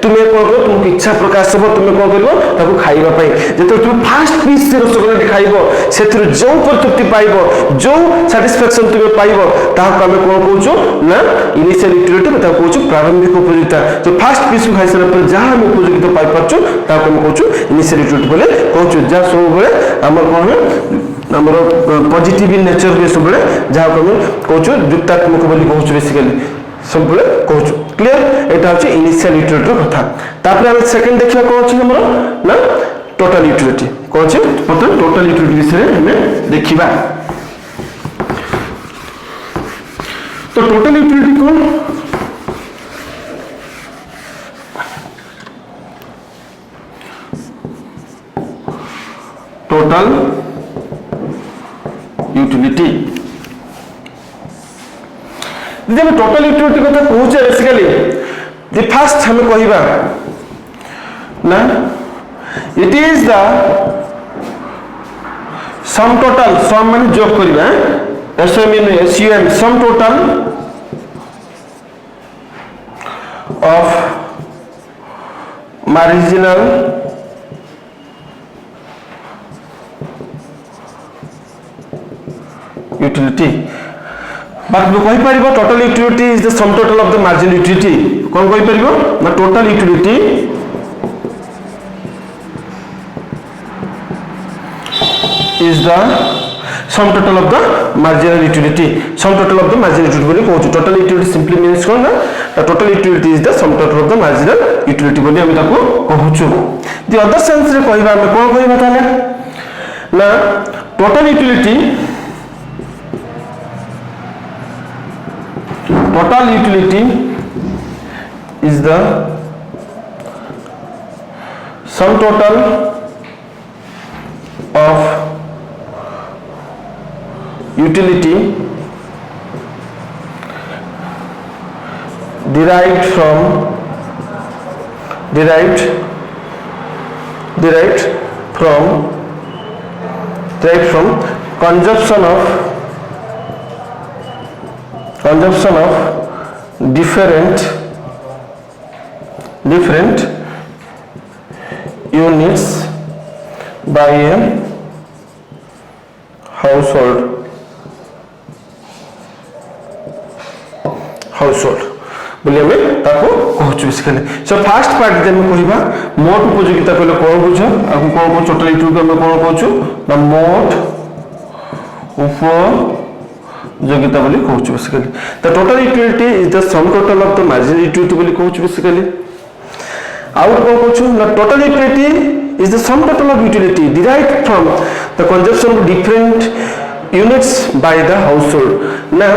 तुम्हें कौन कर तुमको इच्छा प्रकाश हम तुम्हें कौन कर खाइबापी जो तुम फास्ट पीस से रसगोल्ला खाइब से जो तृप्ति पाइब जो साटिस्फैक्शन तुम्हें पाइब ताको आम कौन कहूँ ना इनिशियल यूटिलिटी कहूँ प्रारंभिक उपयोगिता जो फास्ट पीस को खाई सारा जहाँ आम उपयोगिता पाई पार्चु ताको आम कहूँ इनिशियल यूटिलिटी बोले कहूँ जहाँ सब आमर कौन आमर पॉजिटिव इन नेचर हुए सब जहाँ को कहूँ युक्तात्मक बोली कहूँ बेसिकली सब कहूँ क्लियर यहाँ हूँ इनिशियल यूटिलिटी कथा तापर आम सेकेंड देखा कौन अच्छे आमर ना टोटल यूटिलिटी कौन अच्छे मतलब टोटल यूटिलिटी विषय हमें देखा तो टोटल यूटिलिटी कौन टोटल यूटिलिटी जब हम टोटल यूटिलिटी कथा कहूचे बेसिकली जे फर्स्ट हमें कहबा ना it is the sum total sum माने जोग करबा SUM sum total of marginal utility बात कहि परिबो total utility is the sum total of the marginal utility कोन कहि परिबो ना total utility is the sum total of the marginal utility sum total of the marginal utility बोली कहू total utility simply means कोन ना total utility is the sum total of the marginal utility बोली हम ताको कहूछु द अदर सेंस रे कहबा हम कोन कहबा ताले ना total utility is the sum total of utility derived from consumption of different units by a household बोले हमें ताको कहूँ बेसिकली सो फास्ट पार्ट जे हम कहबा मोट उपयोगिता कहले कोन बुझ आ कोन टोटल यूटिलिटी हम कोन कहूँ ना मोट उपयोगिता बोली कहूँ basically the total utility is the sum total of the marginal utility बोली कहूँ बेसिकली आउ कोन कहूँ ना total utility is the sum total of utility derived from the consumption of different units by the household ना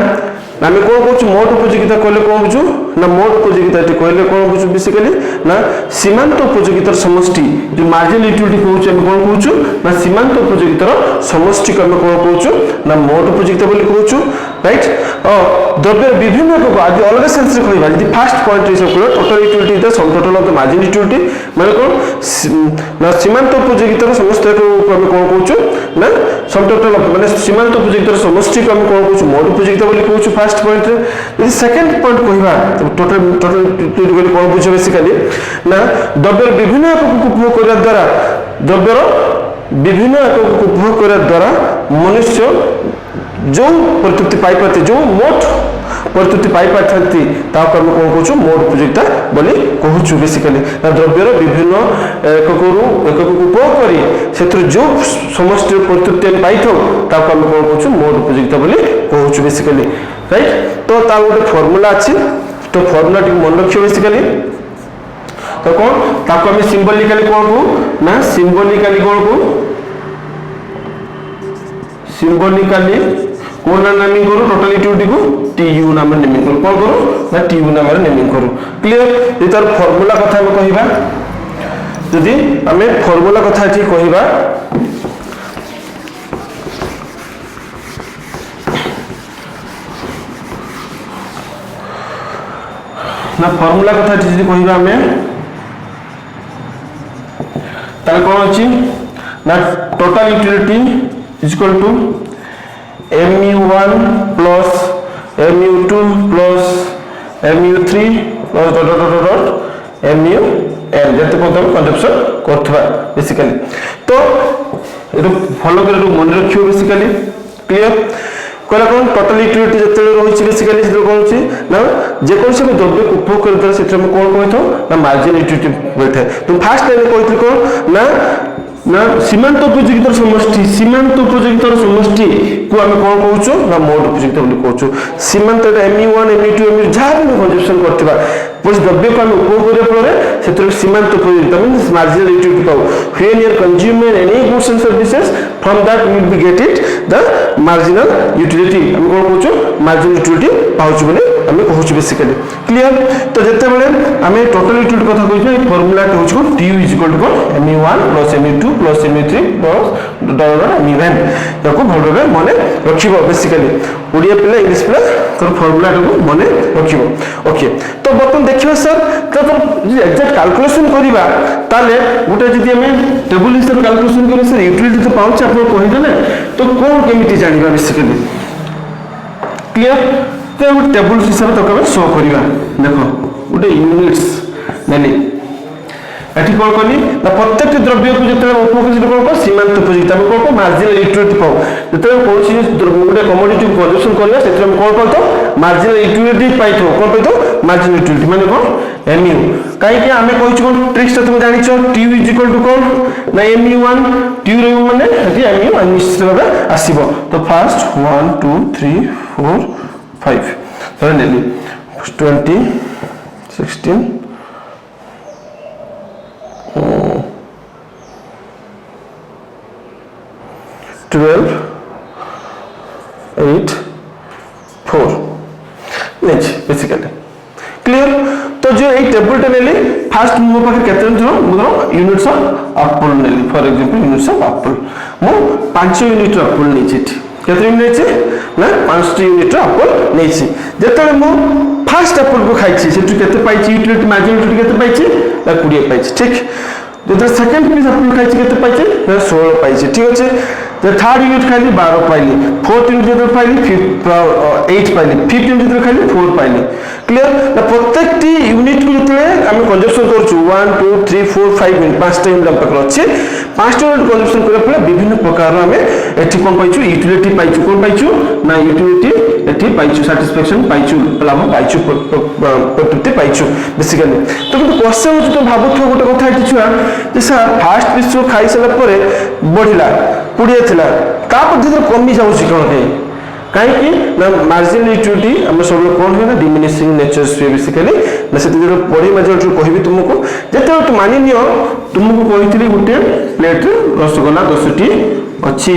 आम कौन कहूँ मोट उपयोगिता कहले कौन बुझु ना मोट उपयोगिता कहले कौन बुझु बेसिकली ना सीमांत उपयोगितार समष्टि जो मार्जिनल यूटिलिटी कहूँ आम कौन कहूँ ना सीमांत उपयोगितार समष्टि को आम कौन कहूँ ना मोट उपयोगिता बोली कहूँ राइट द्रव्य विभिन्न एकक आज अलग सेंस रे कहबा यदि फर्स्ट पॉइंट रे सब total utility the sum total of the margin utility माने कोन ना सीमांत उपयोगितार समस्त एकक को हम कोन कहउछु ना सम टोटल ऑफ माने सीमांत उपयोगितार समष्टि को हम कोन कहउछु मोड उपयोगिता बोली कहउछु फर्स्ट पॉइंट रे यदि सेकंड पॉइंट कहबा टोटल यूटिलिटी बोली कोन बुझो बेसिकली ना द्रव्य विभिन्न एकक को उपयोग करबा द्वारा द्रव्यर विभिन्न एकक को उपयोग करबा द्वारा मनुष्य जो प्रतुक्ति पाई पाते जो मोट प्रतुक्ति पाई पाते ताको हम कोन कहउछु मोड उपयोगिता बोली कहउछु बेसिकली द्रव्यर विभिन्न एकक को उपयोग करी सेत्र जो समष्टि प्रतुक्ति हम पाई थौ ताको हम कोन कहउछु मोड उपयोगिता बोली कहउछु बेसिकली राइट तो ता गोटे फार्मूला अछि तो फार्मूला टी मन रखियो बेसिकली तो कोन ताको हम सिंबलिकली कोन को ना सिंबलिकली कोन को सिंबलिकली कोन नेमिंग करू टोटल यूटिलिटी को टीयू नाम नेमिंग करू कोन करू ना टीयू नाम नेमिंग करू क्लियर ए तार फार्मूला कथा हम कहिबा यदि हमें फार्मूला कथा ठीक कहिबा ना फार्मूला कथा ठीक कहिबा हमें तार कोन अछि ना total utility is equal to mu1 plus mu2 plus mu3 plus mu n जते पदम कंजप्शन करथबा बेसिकली तो एरो फॉलो करे मन रखियो बेसिकली क्लियर कोला कोन टोटल यूटिलिटी जते रहिछि बेसिकली जे कोन अछि ना जे कोन से द्रव्य उपभोग करत सेत्र में कोन कहथो ना मार्जिन यूटिलिटी बैठे तो फर्स्ट लाइन कहथि कोन ना सीमांत उपयोगितार समष्टि को हम कोन कहउछु ना मोड उपयोगिता बोली कहउछु सीमांत mu1 mu2 mu जहां भी कंजप्शन करथिबा पुष द्रव्य को हम उपभोग करे परे सेत्र सीमांत उपयोगिता मींस मार्जिनल यूटिलिटी पाउ when you are consuming any goods and services from that you will be get it the marginal utility हम कोन कहउछु मार्जिनल यूटिलिटी पाउछु बोले हम कहउछु बेसिकली क्लियर तो जते बेले हम टोटल यूटिलिटी कथा कहउछु ए formula कहउछु tu mu1 mu2 mu3 mu1 याको भल भाबे माने रखिबो बेसिकली ओडिया पिला इंग्लिश पिला कर फार्मूला को माने रखिबो ओके तो बतन देखिबा सर तो एग्जैक्ट कैलकुलेशन करिबा ताले गुटे जदि हमें टेबल हिसाब कैलकुलेशन करे सर यूटिलिटी तो पाउछ आपण कहि देले तो कोन केमिति जानिबा बेसिकली क्लियर तो टेबल हिसाब तो कबे शो करिबा देखो गुटे यूनिट्स नेली एठी कोन कोनी ना प्रत्येक द्रव्य को जते उपभोग करछि कोन को सीमांत उपयोगिता में कोन को मार्जिनल यूटिलिटी पाउ जते कोन चीज गुटे कमोडिटी प्रोडक्शन करला सेते में कोन पाउ तो मार्जिनल यूटिलिटी पाइथो कोन पाइथो मार्जिनल यूटिलिटी माने कोन mu काई कि हमें कहछि कोन ट्रिक्स तुम जानि छ tu इज इक्वल टू कोन ना mu1 tu रे माने हति mu अनिश्चित भाबे आसीबो तो फर्स्ट 1 2 3 4 5 तो नेली 20 16 12 8 4 नेच बेसिकली क्लियर तो जो ए टेबल टे नेली फर्स्ट मो पाखे केते जो मतलब यूनिट्स ऑफ एप्पल नेली for example units of apple मो 5 यूनिट एप्पल नेछि केते यूनिट नेछि ना 5 यूनिट एप्पल नेछि जेतले मो फर्स्ट एप्पल को खाइछि सेटु केते पाइछि यूटिलिटी मार्जिन यूटिलिटी केते पाइछि ना 20 पाइछि ठीक जो सेकंड पीस एप्पल खाइछि केते पाइछि ना 16 पाइछि ठीक अछि तो थर्ड यूनिट खाली 12 पाइली फोर्थ यूनिट जो पाइली 8 पाइली फिफ्थ यूनिट जो खाली 4 पाइली क्लियर ना प्रत्येक टी यूनिट को जतले हम कंजप्शन करछु 1 2 3 4 5 यूनिट पांचटा यूनिट हम पकड़ अछि पांचटा यूनिट कंजप्शन करे परे विभिन्न प्रकार हमें एठी कोन पाइछु यूटिलिटी पाइछु कोन पाइछु ना यूटिलिटी एठी पाइछु सैटिस्फैक्शन पाइछु लाभ पाइछु प्रतुक्ति पाइछु बेसिकली तो किंतु क्वेश्चन हो तो भाबुथो गोटे कथा एठी छुआ जे सर फर्स्ट पीस जो खाइ सला परे बढ़िला 20 थिला ता पद्धति कमी जाउछि कोन के काहे कि ना मार्जिनल यूटिलिटी हम सब कोन है ना डिमिनिशिंग नेचर से बेसिकली ना से जो पढी मजर जो कहबी तुमको जते तो मानि नियो तुमको कहितली गुटे प्लेट रसगोल्ला 10 टी अछि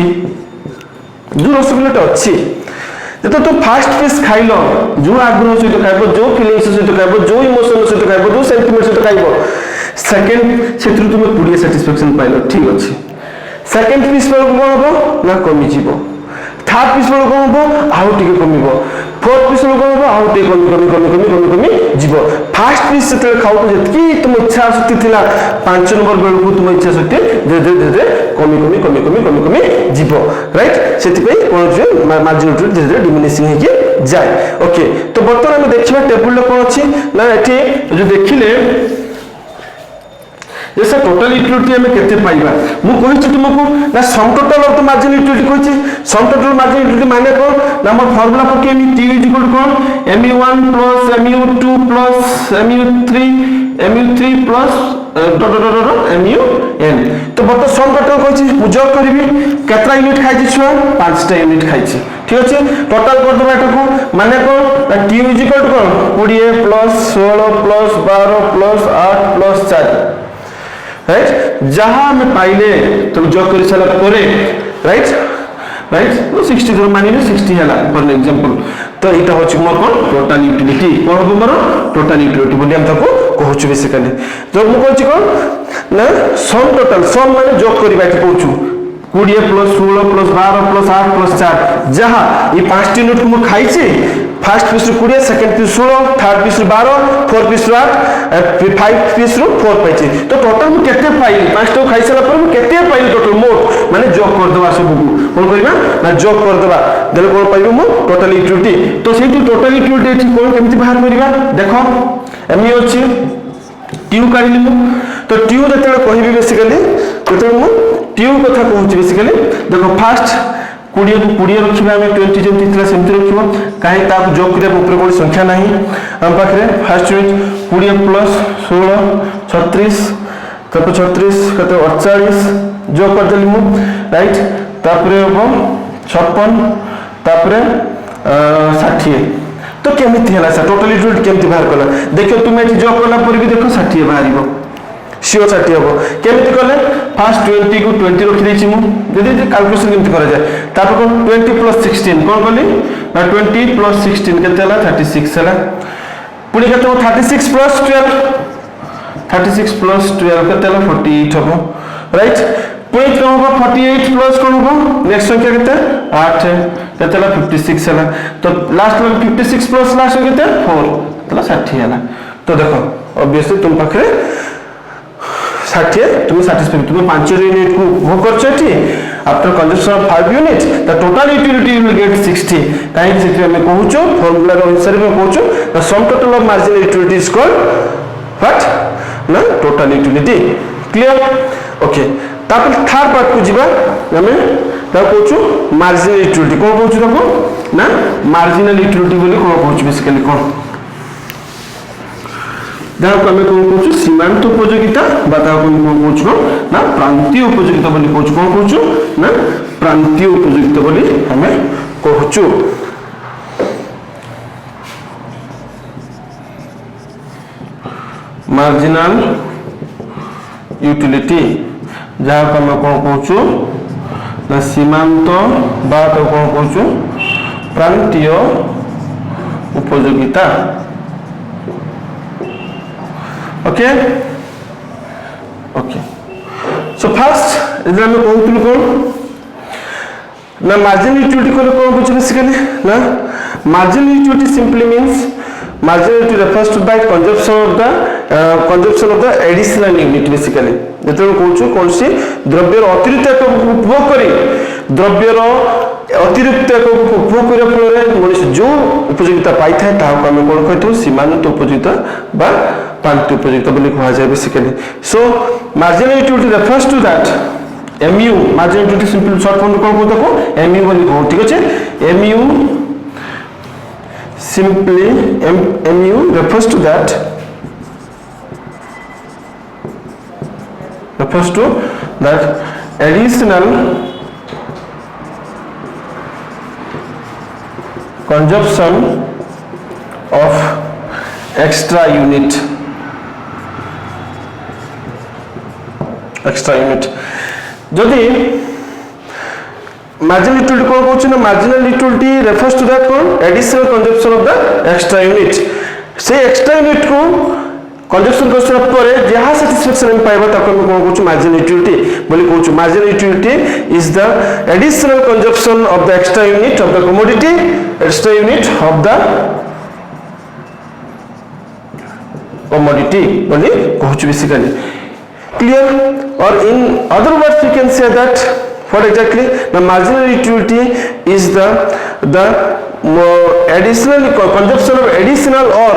जो रसगोल्ला अछि जते तो फर्स्ट पीस खाइलो जो आग्रह से खाइबो जो फीलिंग्स से खाइबो जो इमोशन से खाइबो जो सेंटीमेंट से खाइबो सेकंड सेत्रु तुम पूरी सैटिस्फैक्शन पाइलो ठीक अछि सेकंड पीस पर कोन हो ना कमी जीवो थर्ड पीस बेलू कौन हम आउ टे कम फोर्थ पीस बेलू कौन हम आउ टे कमी जीव फास्ट पीस से खाऊ जी तुम इच्छा शक्ति थी 5 नंबर बेलू तुम इच्छा शक्ति धीरे धीरे कमी जीव राइट से कौन मार्जिनल यूटिलिटी धीरे धीरे डिमिनिशिंग होगी जाए ओके तो बर्तमान आम देखा टेबुल कौन अच्छी ना ये जो देखिले जैसे टोटल यूटिलिटी हमें केते पाइबा मु कहिछि तुमको ना sum total of the margin utility कहिछि सम टोटल मार्जिन यूटिलिटी माने कोन ना हम फार्मूला पकेमी t इक्वल कोन mu1 plus mu2 plus mu3 plus mun तो बता सम टोटल कहिछि मु जॉब करबी केतरा यूनिट खाइछि छुआ 5टा यूनिट खाइछि ठीक अछि टोटल कर दबा एटा को माने कोन ना t इक्वल कोन 20 plus 16 plus 12 plus 8 plus 4 right जहां में पाइले तो जॉब कर सारा परे राइट तो 60 जो मानि 60 हैला फॉर एग्जांपल तो इटा होछि मोर कोन टोटल यूटिलिटी कोन हो मोर टोटल यूटिलिटी बोली हम ताको कहउछु बेसिकली जो मु कहछि कोन ना सम टोटल सम माने जॉब करबा के कहउछु 20 प्लस 16 प्लस 12 प्लस 8 प्लस 4 जहां ये 5 यूनिट को खाइछि first piece 20 second piece 16 third piece 12 fourth piece 8 five piece 4 पाइछि तो टोटल मु केते पाइली 5 तो खाइ साला पर मु केते पाइली टोटल मोट माने जॉब कर दबा सब कोन करबा ना जॉब कर दबा देले कोन पाइबो मु टोटल यूटिलिटी तो सेठी टोटल यूटिलिटी एठी कोन केमति बाहर करबा देखो एमई अछि ट्यू काढिली मु तो ट्यू जते कहिबी बेसिकली जते मु ट्यू कथा कहउछि बेसिकली देखो फर्स्ट 20 को 20 रखिबा हमें 20 जेमति थिला सेमति रखिबो काहे ता जोग करे ऊपर कोन संख्या नाही हम पाखरे फर्स्ट यूनिट 20 प्लस 16 36 कत 36 कत 48 जोग कर देली मु राइट तापरे हो 56 तापरे 60 तो केमिति हला सा टोटल यूटिलिटी केमिति बाहर कला देखो तुम एठी जोग कला पर भी देखो 60 बाहरिबो सिओ 60 हबो केमिति कले फर्स्ट 20 को 20 रखि देछि मु जदि कैलकुलेशन केमिति करा जाए तापर को 20 प्लस 16 कोन कली ना 20 प्लस 16 केते हला 36 हला पुनी केते 36 प्लस 12 केते हला 48 हबो राइट पुनी कोन हबो 48 प्लस कोन हबो नेक्स्ट संख्या केते 8 केते हला 56 हला तो लास्ट में 56 प्लस लास्ट केते 4 तला 60 हला तो देखो ऑब्वियसली तुम पाखरे 60 तुम सैटिस्फाई तुम 5 यूनिट को वो करछो ठी after consumption of 5 unit the total utility you will get 60 काहे से हम कहूचो फार्मूला रो अनुसार में कहूचो the sum total of marginal utility is called what ना टोटल यूटिलिटी क्लियर ओके तापर थर्ड पार्ट को जिबा हमें ता कहूचो मार्जिनल यूटिलिटी कोन कहूचो देखो ना मार्जिनल यूटिलिटी बोली कोन कहूचो बेसिकली कोन जहाँ को आम कौन कहूँ सीमांत उपयोगिता कौन कहूँ ना प्रांतीय उपयोगिता बोली कहूँ कौन कहूँ ना प्रांतीय उपयोगिता बोली आम कहूँ मार्जिनल यूटिलिटी जहाँ को आम कौन कहूँ ना सीमांत कौन कहूँ प्रांतीय उपयोगिता ओके ओके सो फर्स्ट इधर मैं कहूँ कौन ना मार्जिनल यूटिलिटी को कौन पूछ बेसिकली ना marginal utility simply means marginal utility refers to by consumption of the additional unit basically जेतले कहूँ कौन सी द्रव्यर अतिरिक्त उपभोग करी द्रव्यर अतिरिक्त उपभोग करने फल मनुष्य जो उपयोगिता पाई था ताको आम कौन कहते सीमांत उपयोगिता बा प्रांतीय उपयोगिता बोली कहा जाए basically so marginal utility refers to that MU marginal utility simple short form कौन कहते को एमयू बोली कहू ठीक अच्छे MU simply mu refers to that additional consumption of extra unit जदि marginal utility कौन कहूँ ना marginal utility refers to that कौन additional consumption of the extra unit से extra unit को कंजक्शन कर सारा पर जहाँ सैटिस्फैक्शन हम पाइबा ताको हम कोन कहूँ मार्जिनल यूटिलिटी बोली कहूँ marginal utility is the additional consumption of the extra unit of the commodity extra unit of the commodity बोली कहूँ बेसिकली क्लियर और in other words we can say that what exactly the marginal utility is the additional consumption of additional or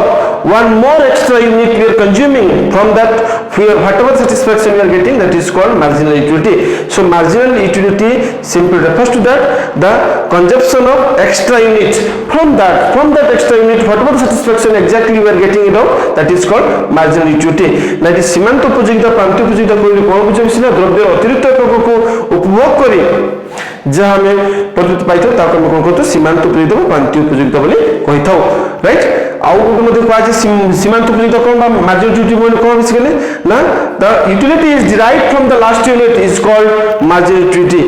one more extra unit we are consuming from that whatever satisfaction we are getting, that is called marginal utility. So marginal utility simply refers to that the consumption of extra unit from that extra unit whatever the satisfaction exactly we are getting it out, that is called marginal utility. That is सीमांत उपयोगिता प्रांतीय उपयोगिता कोई कौन बुझे मिसिला द्रव्य अतिरिक्त एकक को उपभोग करी जहाँ हमें प्रदत्त पाई था ताको हम कौन कहते सीमांत उपयोगिता प्रांतीय उपयोगिता बोली कही था राइट आउ को मते कहै सीमांत उपयोगिता कोन मार्जिनल यूटिलिटी बोली कोन बेसिकली ना the utility is derived from the last unit is called marginal utility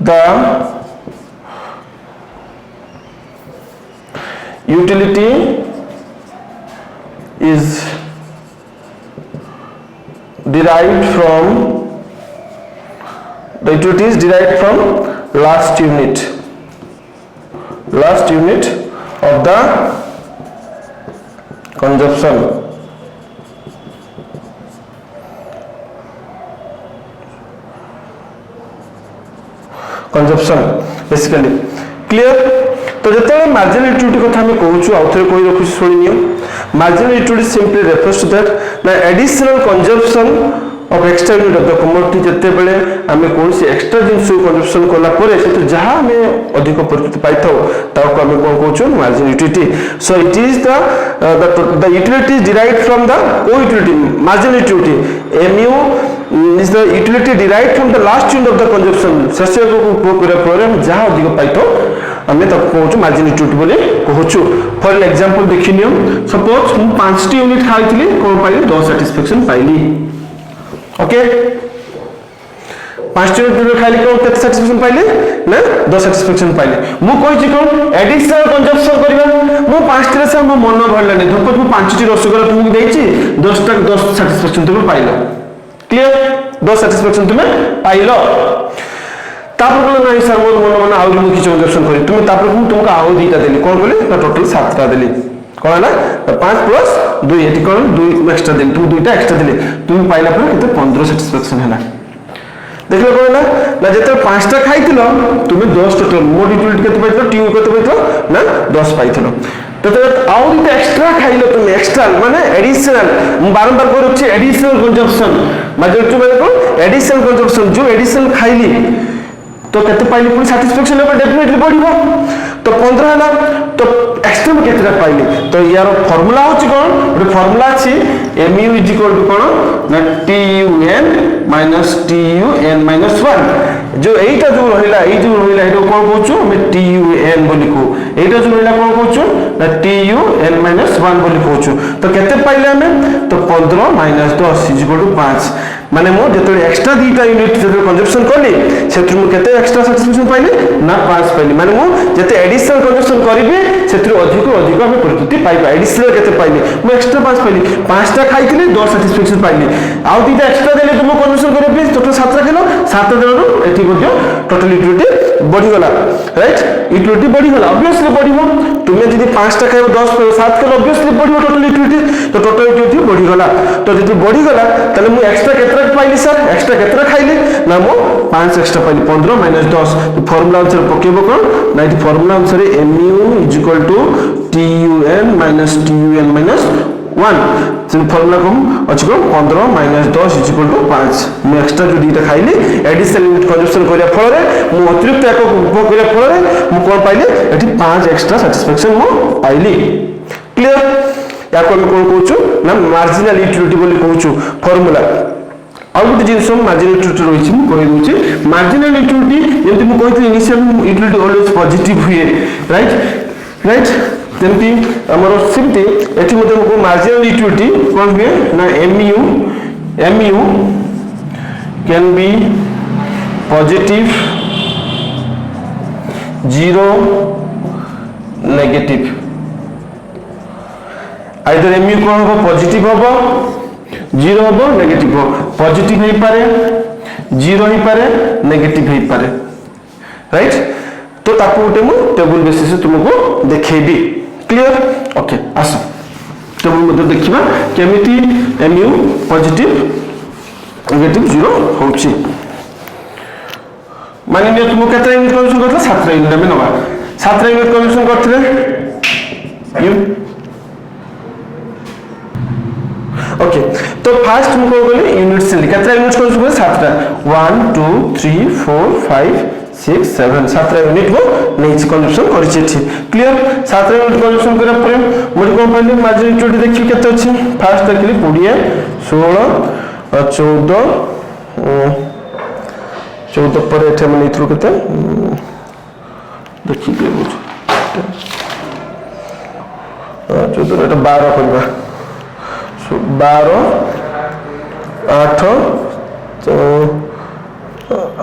the utility is derived from last unit of the consumption basically clear. तो जते मार्जिनल यूटिलिटी कथा हम कहूछु आउथरे कोइ रखु सुनियो marginal utility simply refers to that ना additional consumption of extra unit of the commodity जते बेले हमें कोनसी एक्स्ट्रा जिंस कंजम्पशन कोला परे से तो जहां हमें अधिक प्रॉफिट पाइथौ ताको हमें कोन कहूछु marginal utility. So it is the utility derived from the को utility marginal utility MU is the utility derived from the last unit of the consumption सस्य को उपयोग करे पर हम जहां अधिक पाइतो हमें तब कहूछु मार्जिनल यूटिलिटी बोले कहूछु. फॉर एग्जांपल देखिनियो सपोज हम 5 टी यूनिट खाइतली कोन पाइली 10 सैटिस्फैक्शन पाइली ओके 5 टी यूनिट खाइली कोन केते सैटिस्फैक्शन पाइली ना 10 सैटिस्फैक्शन पाइली मु कहै छी कोन एडिशनल कंजम्पशन करबा मु 5 टी से मो मन भरलानी धपत मु 5 टी रसगोल्ला तुमକୁ ଦେଇଛି 10 टा 10 सैटिस्फैक्शन तुम पाइलो क्लियर 10 सैटिस्फैक्शन तुम्हें पाइलो तापर बोले नहीं सर मोर मन मन आउरी मु किछ कंजप्शन करी तुम तापर तुमको आउ दीटा देली कोन बोले ना टोटल 7 टा देली कोन हैला 5 प्लस 2 एटी कोन 2 एक्स्ट्रा देली तुम दुईटा एक्स्ट्रा देली तुम पाइला पर केते 15 सैटिस्फैक्शन हैला देखलो कोन ना ना जते 5 टा खाइतिलो तुम 10 टोटल मोर यूटिलिटी केते पाइलो टीयू केते पाइलो ना 10 पाइथिलो तो आउ दीटा एक्स्ट्रा खाइलो तुम एक्स्ट्रा माने एडिशनल बारंबार करूछि एडिशनल कंजम्पशन मार्जिनल यूटिलिटी माने एडिशनल कंजम्पशन जो एडिशनल खाइली तो केते पाइली पुनी सैटिस्फैक्शन लेवल डेफिनेटली बढ़िबो तो 15 हला तो एक्स्ट्रा में केते पाइली तो यार फार्मूला होछि कोन ଗୋଟେ फार्मूला अछि mu = कोन ना tun - tun - 1 जो एटा जो रहिला एटा कोन कहउछु हम tun बोली को एटा जो रहिला कोन कहउछु ना tun - 1 बोली कहउछु तो केते पाइले हमें तो 15 - 10 = 5 माने मो जते एक्स्ट्रा दीटा यूनिट जते कंजम्पशन करली सेत्रु केते एक्स्ट्रा सैटिस्फैक्शन पाइले ना 5 पाइली माने मो जते एडिशनल कंजम्पशन करिबे सेत्रु अधिक हम प्रॉफिट पाइबा एडिशनल केते पाइली मो एक्स्ट्रा 5 पाइली 5 टा खाइतली 10 सैटिस्फैक्शन पाइली आउ दीटा एक्स्ट्रा देले तुम कंजम्पशन करिबे टोटल 7 टा खेलो 7 देलो एठी मध्ये टोटल यूटिलिटी बढ़ी गला राइट यूटिलिटी बढ़ी गला ऑब्वियसली बढ़िबो तुमे जदी 5 टा खाइबो 10 पर 7 खेलो ऑब्वियसली बढ़िबो टोटल यूटिलिटी तो टोटल यूटिलिटी बढ़ी गला तो जदी बढ़ी गला तले मु एक्स्ट्रा केते पाइली सर एक्स्ट्रा केतरा खाइले ना मो 5 एक्स्ट्रा पाइली 15 - 10 तो फार्मूला अनुसार पकेबो कोन ना इति फार्मूला अनुसार mu = tun - 1 तो फार्मूला को अछि को 15 - 10 = 5 मैं एक्स्ट्रा जो दीटा खाइली एडिशनल यूनिट कंजम्पशन करिया फल रे मु अतिरिक्त एक उपभोग करिया फल रे मु कोन पाइले एठी 5 एक्स्ट्रा सैटिस्फैक्शन मु पाइली क्लियर याको हम कोन कहउछु ना मार्जिनल यूटिलिटी बोली कहउछु फार्मूला और गोटे जिनस मार्जिनल यूटिलिटी रही मु कहि दूची मार्जिनल यूटिलिटी जेंति मु कहितली इनिशियल यूटिलिटी ऑलवेज पॉजिटिव हुए राइट जेंति हमर सिम्पली एठी मध्ये को मार्जिनल यूटिलिटी कोन हुए ना mu can be positive 0 negative either MU कौन हम पॉजिटिव हम जीरो हम नेगेटिव हम पॉजिटिव हो पारे जीरो हो पारे नेगेटिव हो पारे राइट तो ताकू गोटे मु टेबल बेसिस तुमको देखैबी क्लियर ओके आस टेबल मध्ये देखिबा केमिति एमयू पॉजिटिव नेगेटिव जीरो होची मानि नियो तुम केते यूनिट कन्वर्जन करथला 7 यूनिट में नबा 7 यूनिट कन्वर्जन करथले यू ओके तो फास्ट हम को बोले यूनिट से केते यूनिट कन्वर्जन कर 7 टा 1 2 3 4 5 6 7 7 यूनिट को नेच कन्वर्जन करछि छी क्लियर 7 यूनिट कन्वर्जन करा पर मोर को पहले मार्जिन यूनिट देखि केते अछि फास्ट देखली 20 16 14 पर एठे मन इथरु केते देखि के बुझ 14 एटा 12 करबा 12 8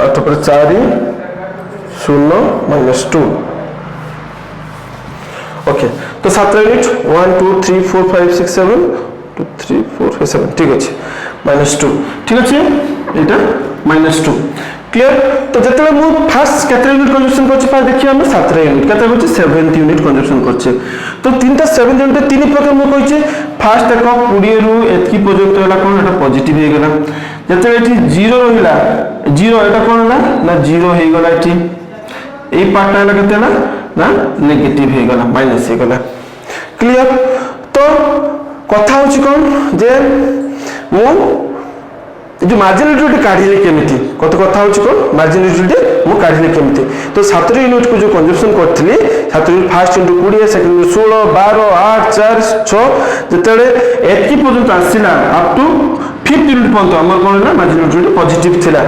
8 पर 4 0 -2 ओके तो 7 यूनिट 1 2 3 4 5 6 7 2 3 4 5 7 ठीक अछि -2 ठीक अछि एटा -2 क्लियर तो जतले मु फास्ट केते यूनिट कंजप्शन करछि पा देखियो हम 7 यूनिट केते होछि 7th यूनिट कंजप्शन करछि तो 3टा 7 यूनिट तीन प्रकार मु कहिछि फास्ट देखो 20 रु एतकी पर्यंत होला कोन एटा पॉजिटिव हे गेला जते एठी 0 रहिला 0 एटा कोन होला ना 0 हे गेला एठी ए पार्ट होला केते ना नेगेटिव हे गेला माइनस हे गेला क्लियर तो कथा होछि कोन जे मु जो मार्जिन यूनिट काढिले केमिति कत कथा होछि कोन मार्जिन यूनिट मु काढिले केमिति तो 7 यूनिट को जो कंजप्शन करथली 7 यूनिट फर्स्ट यूनिट 20 सेकंड 16 12 8 4 6 जतले एतकी पर्यंत आसिला अप टू 5th यूनिट पर्यंत हमर कोन ना मार्जिन यूनिट पॉजिटिव थिला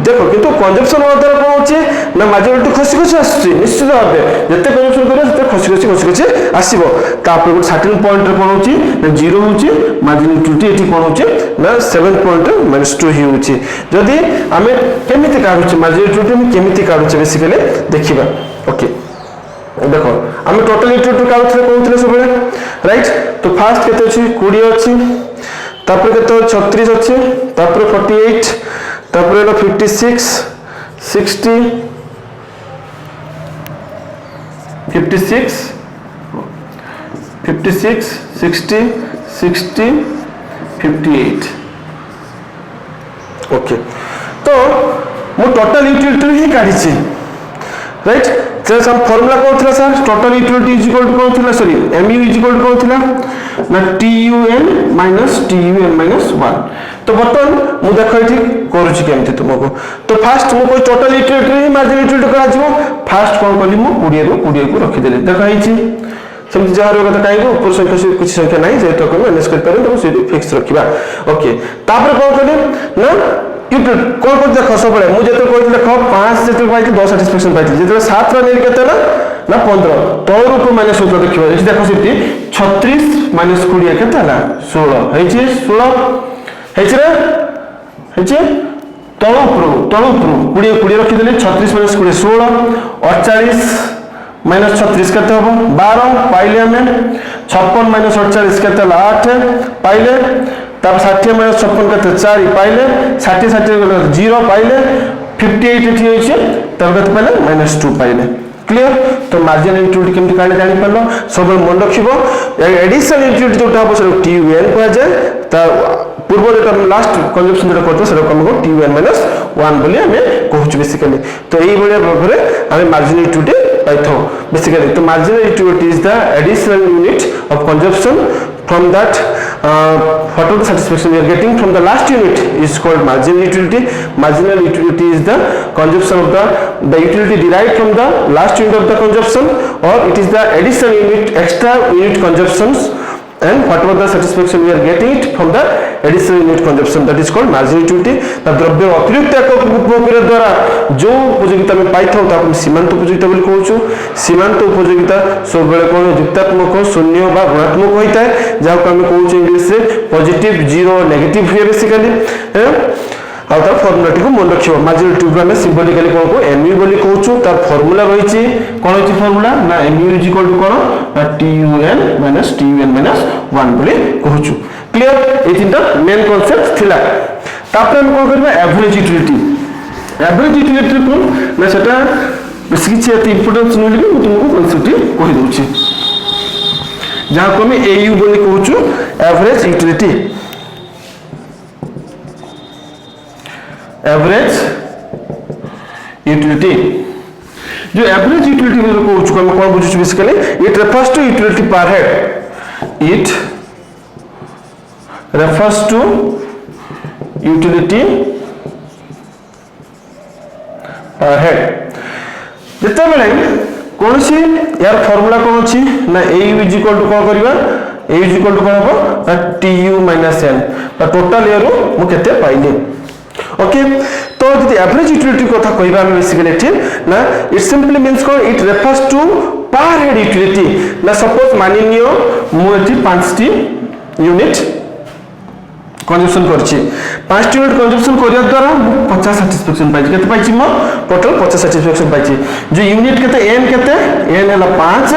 देखो किंतु कंजप्शन द्वारा कोन होछि ना मार्जिन यूनिट खसी खसी आछि निश्चित भाबे जते कंजप्शन करे तते खसी खसी आसीबो तापर 13 पॉइंट रे कोन होछि ना 0 होछि मार्जिन यूनिट एठी कोन होछि ना 7 पॉइंट -2 ही होछि जदी हमें केमिति काढुछि मार्जिन यूनिट हम केमिति काढुछि बेसिकली देखिबा ओके देखो हमें टोटल यूनिट काढुथले कहउथले सब राइट तो फास्ट केते अछि 20 अछि तापर केते 36 अछि तापर 48 तापर 56 60 56 56 60 60 58 ओके तो मु टोटल यूटिलिटी ही काढी छी राइट तो हम फार्मूला को थला sir total utility is equal to को थला sorry mu is equal to को थला ना tun -1 तो बटन मु देखै छी करू छी केमति तुमको तो फास्ट मु कोई टोटल यूटिलिटी मार्जिन यूटिलिटी करा जीवो फास्ट कोन करली मु 20 रो 20 को रखि देले देखै छी सेमति जहार कथा काइबो ऊपर संख्या से कुछ संख्या नहीं जे तो को मैनेज कर पारे तो से फिक्स रखिबा ओके तापर कोन करली ना यूटिलिटी कोन कोन देखो सब बळे मु जेते कहथि देखो 5 जेते पाइथि 10 सैटिस्फैक्शन पाइथि जेते 7 रो नेल केते ना 15 तो रूप माइनस होता देखिबा एठी देखो सेठी 36 माइनस 20 केते हला 16 हेछि 16 हेछि रे हेछि तळो प्रो 20 रखि देले 36 माइनस 20 16 48 माइनस 36 केते हो 12 पाइले हमें 56 माइनस 48 केते 8 पाइले तब 60 माइनस 56 केते 4 पाइले 60 0 पाइले 58 एठी होइछे तब केते पाइले -2 पाइले क्लियर तो मार्जिन यूटिलिटी केमति काढले जानि परलो सब मन रखिबो एडिशनल यूटिलिटी जोटा हो से tun को जाय त पूर्व जेटा लास्ट कंजप्शन जेटा करतो सेटा हमको tun -1 बोली हमें कहउछ बेसिकली तो एई बळे भाबरे हमें मार्जिन यूटिलिटी पाइथो बेसिकली तो margin utility is the additional unit of consumption from that whatever the satisfaction we are getting from the last unit is called marginal utility. Marginal utility is the consumption of the utility derived from the last unit of the consumption, or it is the additional unit extra unit consumptions and whatever the satisfaction we are getting it from the additional unit consumption, that is called marginal utility. The द्रव्य अतिरिक्त उपभोग द्वारा जो उपयोगिता में पाई था ताको सीमांत उपयोगिता बोली कहउछु सीमांत उपयोगिता सब बेले कोन युक्तात्मक शून्य बा ऋणात्मक होइता है जाको हम कहउछु इंग्लिश रे पॉजिटिव जीरो नेगेटिव हुए बेसिकली आ तार फॉर्मूला टी को मन रखियो मार्जिनल ट्यूब में सिंबलिकली कोन को mu बोली कहूछु तार फॉर्मूला रहिछि कोन होछि फॉर्मूला ना mu = कोन ना TUN - 1 बोली कहूछु क्लियर ए तीनटा मेन कांसेप्ट थिला तापर हम कोन करबा एवरेज यूटिलिटी कोन ना सेटा बेसी किछि एते इंपोर्टेंस नै लेबे मु तुमको कांसेप्ट कहि दउछि जहाँ को मैं AU बोली कहूछु एवरेज यूटिलिटी जो एवरेज यूटिलिटी में कहूछु हम कोन बुझु basically it refers to utility per head इट refers to utility per head जते बेले कौन सी यार फार्मूला कौन अछि ना AU = कोन करबा AU = कोन हो TU - N बा टोटल यार मु केते पाइले ओके तो जदि एवरेज यूटिलिटी कथा कहबा हम बेसिकली ठीक ना इट सिंपली मींस कोन it refers to per head utility ना सपोज मानि नियो मु एठी 5 टी यूनिट कंजम्पशन करछि 5 यूनिट कंजम्पशन करिया द्वारा 50 सैटिस्फैक्शन पाइछि केते पाइछि म टोटल 50 सैटिस्फैक्शन पाइछि जो यूनिट केते n हला 5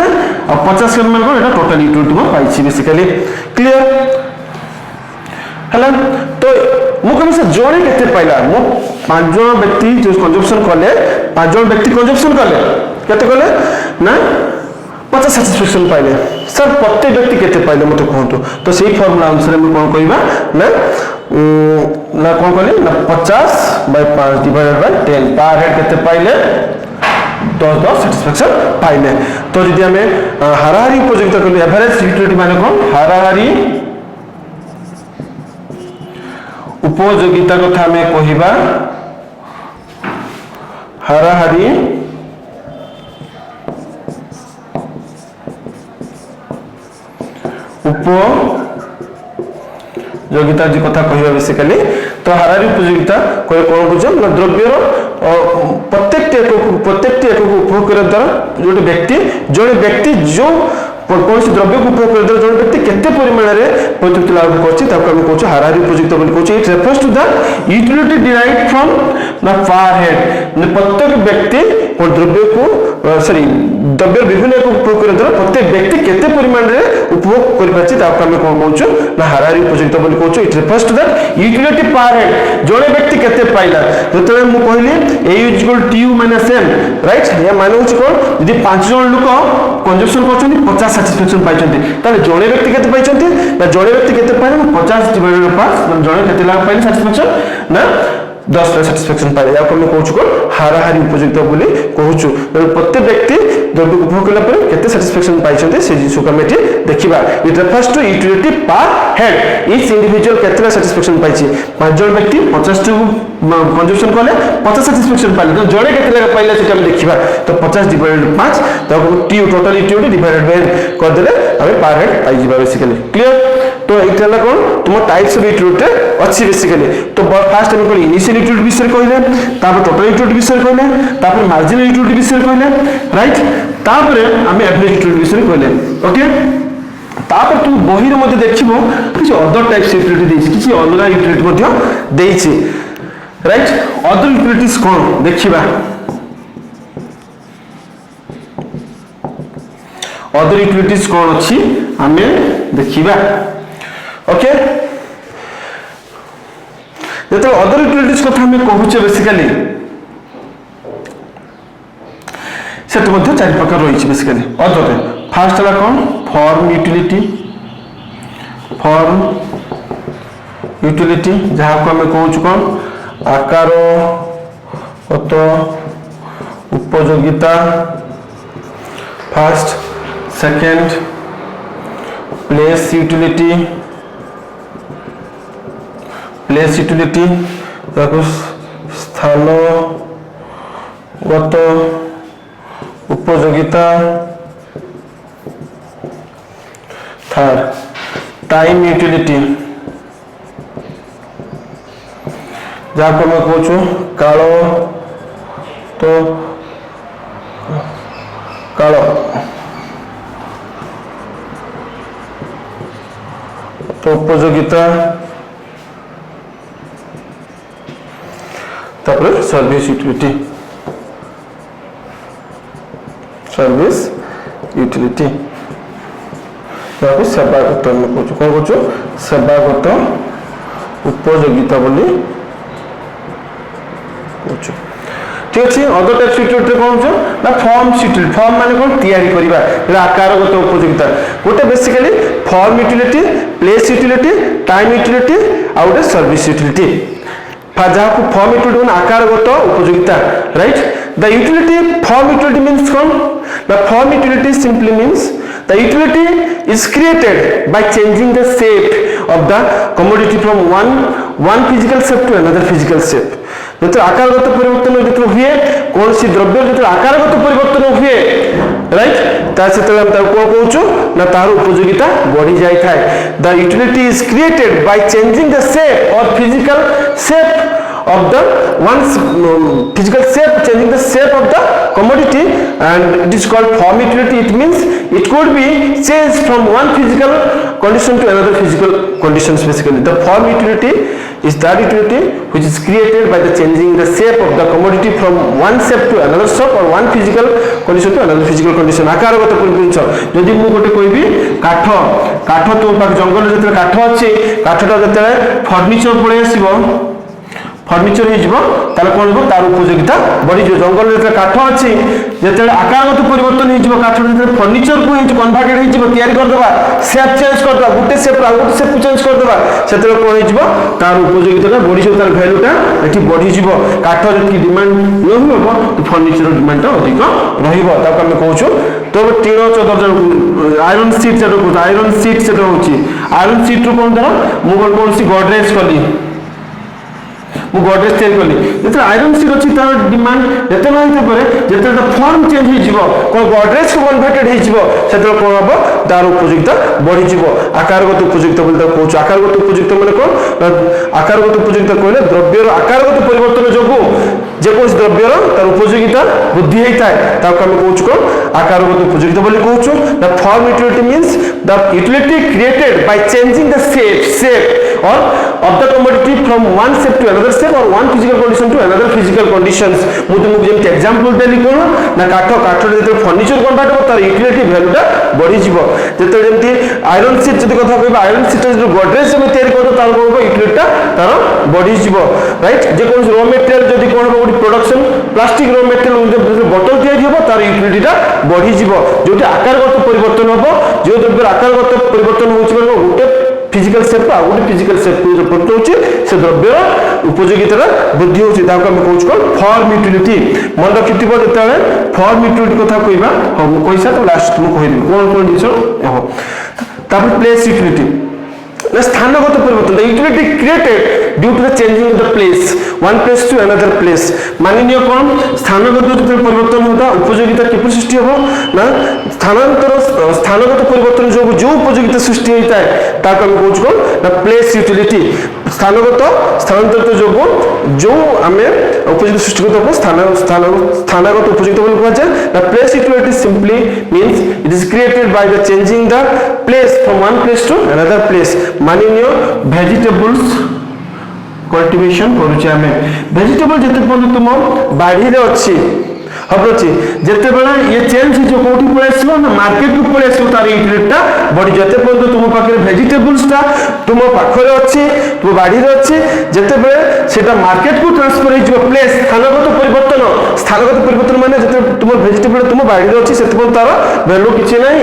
और 50 के मन को एटा टोटल यूटिलिटी म पाइछि बेसिकली क्लियर हला तो मु कम से जोड़े केते पाइला मु 5 जन व्यक्ति जो कंजम्पशन करले 5 जन व्यक्ति कंजम्पशन करले केते करले ना 50 सैटिस्फैक्शन पाइले सर प्रत्येक व्यक्ति केते पाइले मते कहंतु तो सही फार्मूला अनुसार हम कोन कहबा ना कोन कहले ना 50/5 डिवाइडेड बाय 10 पर हेड केते पाइले 10 सैटिस्फैक्शन पाइले तो जदि हमें हाराहारी उपयोगिता करले एवरेज यूटिलिटी माने कोन हाराहारी उपयोगिता कथा हमें कहबा हाराहारी उपयोगिता जी कथा कहबा बेसिकली तो हाराहारी उपयोगिता कोन बुझो ना द्रव्यर प्रत्येक एक उपभोग करे द्वारा जो व्यक्ति जो कौन सी द्रव्य को उपयोग कर जो व्यक्ति केते परिमाण रे प्रयुक्त लाभ करछि ताको हम कहू हाराहारी उपयोगिता बोली कहू it refers to the utility derived from the per head प्रत्येक व्यक्ति और द्रव्य को द्रव्य विभिन्न को उपयोग कर द्वारा प्रत्येक व्यक्ति केते परिमाण रे उपभोग कर पाछि ताको हम कहू ना हाराहारी उपयोगिता बोली कहू it refers to the utility per head जोने व्यक्ति केते पाइला जतले मु कहली AU = TU - N राइट या माने होछि कोन यदि 5 जन लोक कंजम्पशन करछन्ती 50 सैटिस्फैक्शन पाइछन्ती ताले जोने व्यक्ति केते पाइछन्ती ना जोने व्यक्ति केते पाइले 50 डिवाइडेड बाय 5 ना जोने केते लाभ पाइले सैटिस्फैक्शन ना 10 सैटिस्फैक्शन पाइले या कोन कहूछु को हाराहारी उपयोगिता बोली कहूछु प्रत्येक व्यक्ति द्रव्य उपभोग कला पर केते सैटिस्फैक्शन पाइछन्ती से जिसु कमिटी देखिबा it refers to utility per head each individual केते सैटिस्फैक्शन पाइछि 5 जन व्यक्ति 50 टू कंजम्पशन करले 50 सैटिस्फैक्शन पाइले तो जोने केते लाभ पाइले सेटा हम देखिबा तो 50 डिवाइडेड 5 तो TU total utility divided by कर देले हमें पर हेड पाइ जिबा बेसिकली क्लियर तो इतला कोन तुम टाइप्स ऑफ यूटिलिटी अछि बेसिकली तो फर्स्ट हम कोन इनिशियल यूटिलिटी विषय कहले तापर टोटल यूटिलिटी विषय कहले तापर मार्जिनल यूटिलिटी विषय कहले राइट तापर हम एवरेज यूटिलिटी विषय कहले ओके तापर तुम बही रे मध्ये देखिबो किछ अदर टाइप्स यूटिलिटी देछि किछ अलगा यूटिलिटी मध्ये देछि राइट अदर यूटिलिटीज कोन देखिबा अदर यूटिलिटीज कोन अछि हमें देखिबा ओके जतो अदर यूटिलिटीज कथा हमें कहूचे बेसिकली सेट मध्ये चार प्रकार रहिछि बेसिकली अदर फर्स्ट ला कोन फॉर्म यूटिलिटी जहाँ को हमें कहूछु कोन आकार उपयोगिता फर्स्ट सेकंड प्लेस यूटिलिटी स्थानगत उपयोगिता थर्ड टाइम यूटिलिटी जहाँ को मैं कहूँ काल तो काल तो उपयोगिता तापर सर्विस यूटिलिटी सेवागत आम कौन कौन सेवागत उपयोगिता बोली ठीक अच्छे अदर टाइप्स यूटिलिटी कौन ना फॉर्म यूटिलिटी फॉर्म माने कौन तैयारी करबा आकारगत उपयोगिता गोटे basically form utility place utility time utility आ गोटे सर्विस यूटिलिटी जहाँ को फॉर्म यूटिलिटी माने आकारगत उपयोगिता right the utility form utility means कौन the form utility simply means the utility is created by changing the shape of the commodity from one physical shape to another physical shape जो आकारगत परिवर्तन जो हुए कौन सी द्रव्य जो आकारगत परिवर्तन हुए राइट से हम कौन कहूँ ना तार उपयोगिता बढ़ी जाए the utility is created by changing the shape और physical shape of the physical shape changing the shape of the commodity and it is called form utility. It means it could be changed from one physical condition to another physical conditions. Basically the form utility is that utility which is created by the changing the shape of the commodity from one shape to another shape or one physical condition to another physical condition. आकारगत परिवर्तन जदि मु गोटे कहबी काठ काठ तो जंगल जते काठ अछि काठटा जते फर्निचर पळे आसीबो फर्निचर कौन हो तार उपयोगिता बढ़ी जंगल जो काठ अच्छी जो आकारगत परिवर्तन हो काठ जो फर्निचर को कन्वर्टेड हो करदे सेप चेंज करदे गोटे सेप गोटे सेप चेंज करदे से कौन हो तार उपयोगिता बढ़ी तार भैल्यूटा ये बढ़ीज काठ जी डिमांड न हो तो फर्निचर डिमांड अधिक रही कहूँ तो टीण चदर आयरन सीट से आयरन सीट से आयरन सीट रू कौन धर मुझे कौन सी गडरेज कली गडरेज तैयारी कली जो आयरन सीट अच्छी तार डिमांड जिते जो फॉर्म चेंज हो कौन गडरेज को कन्वर्टेड हो कौन हम तार उपयोगिता बढ़ीज आकारगत उपयोगिता बोली कहूँ आकारगत उपयोगिता मैंने कौन आकारगत उपयोगिता कहले द्रव्यर आकारगत परिवर्तन जो जेकोसी द्रव्यर तार उपयोगिता वृद्धि होता है कहूँ कौन आकारगत उपयोगिता बोली कहूँ the form utility means the utility created by changing the shape और of the commodity from one shape to another shape or one physical condition to another physical conditions मु तुमको जेम एग्जांपल देली कोन ना काठ जे फर्निचर कन्वर्ट हो तार utility वैल्यूटा बढ़ी जीवो जेते जेमती आयरन सीट जदी कथा कहबा आयरन सीट जो गडरेज में तैयारी करतो तार कोन यूटिलिटीटा तार बढ़ी जीवो राइट जे कोन रॉ मटेरियल जदी कोन हो प्रोडक्शन प्लास्टिक रॉ मटेरियल बोतल तैयारी हो तार यूटिलिटीटा बढ़ी जीवो जोटी आकारगत परिवर्तन हो जो द्रव्य आकारगत परिवर्तन होछि गोटे फिजिकल शेप आ गोटे फिजिकल शेप जो परिवर्तन होछि से द्रव्य उपयोगिता वृद्धि होछि ताको हम कहू कोन फॉर्म यूटिलिटी मन रखिथिबो जतले फॉर्म यूटिलिटी कथा कहबा हम कहिसा तो लास्ट मु कहि देबो कोन कोन दिसो हो तापर प्लेस यूटिलिटी ना स्थानगत परिवर्तन the utility created due to the changing of the place one place to another place माननीय कौन स्थानगत जो परिवर्तन होता उपयोगिता किपर सृष्टि हो ना स्थानगत परिवर्तन जो जो उपयोगिता सृष्टि होता है ताको हम कहू कोन ना प्लेस यूटिलिटी स्थानगत स्थानांतरित जो आमे उपयोगिता सृष्टि करतो स्थानगत उपयोगिता बोली कहा जाय the place utility simply means it is created by the changing the place from one place to another place माननीय वेजिटेबल्स कल्टीवेशन करूचे आमे वेजिटेबल जते पर्यंत तुम बाड़ी रे अछि हबछि जते बेला ये चेंज जो कोठी पळे आसलो ना मार्केट को पळे आसलो तार यूटिलिटीटा बढ़ी जते पर्यंत तुम पाखरे वेजिटेबल्सटा तुम पाखरे अछि तुम बाड़ी रे अछि जते बेले सेटा मार्केट को ट्रांसफर हो जो प्लेस स्थानगत परिवर्तन माने जते तुम वेजिटेबल तुम बाड़ी रे अछि सेते तार वैल्यू किछि नाही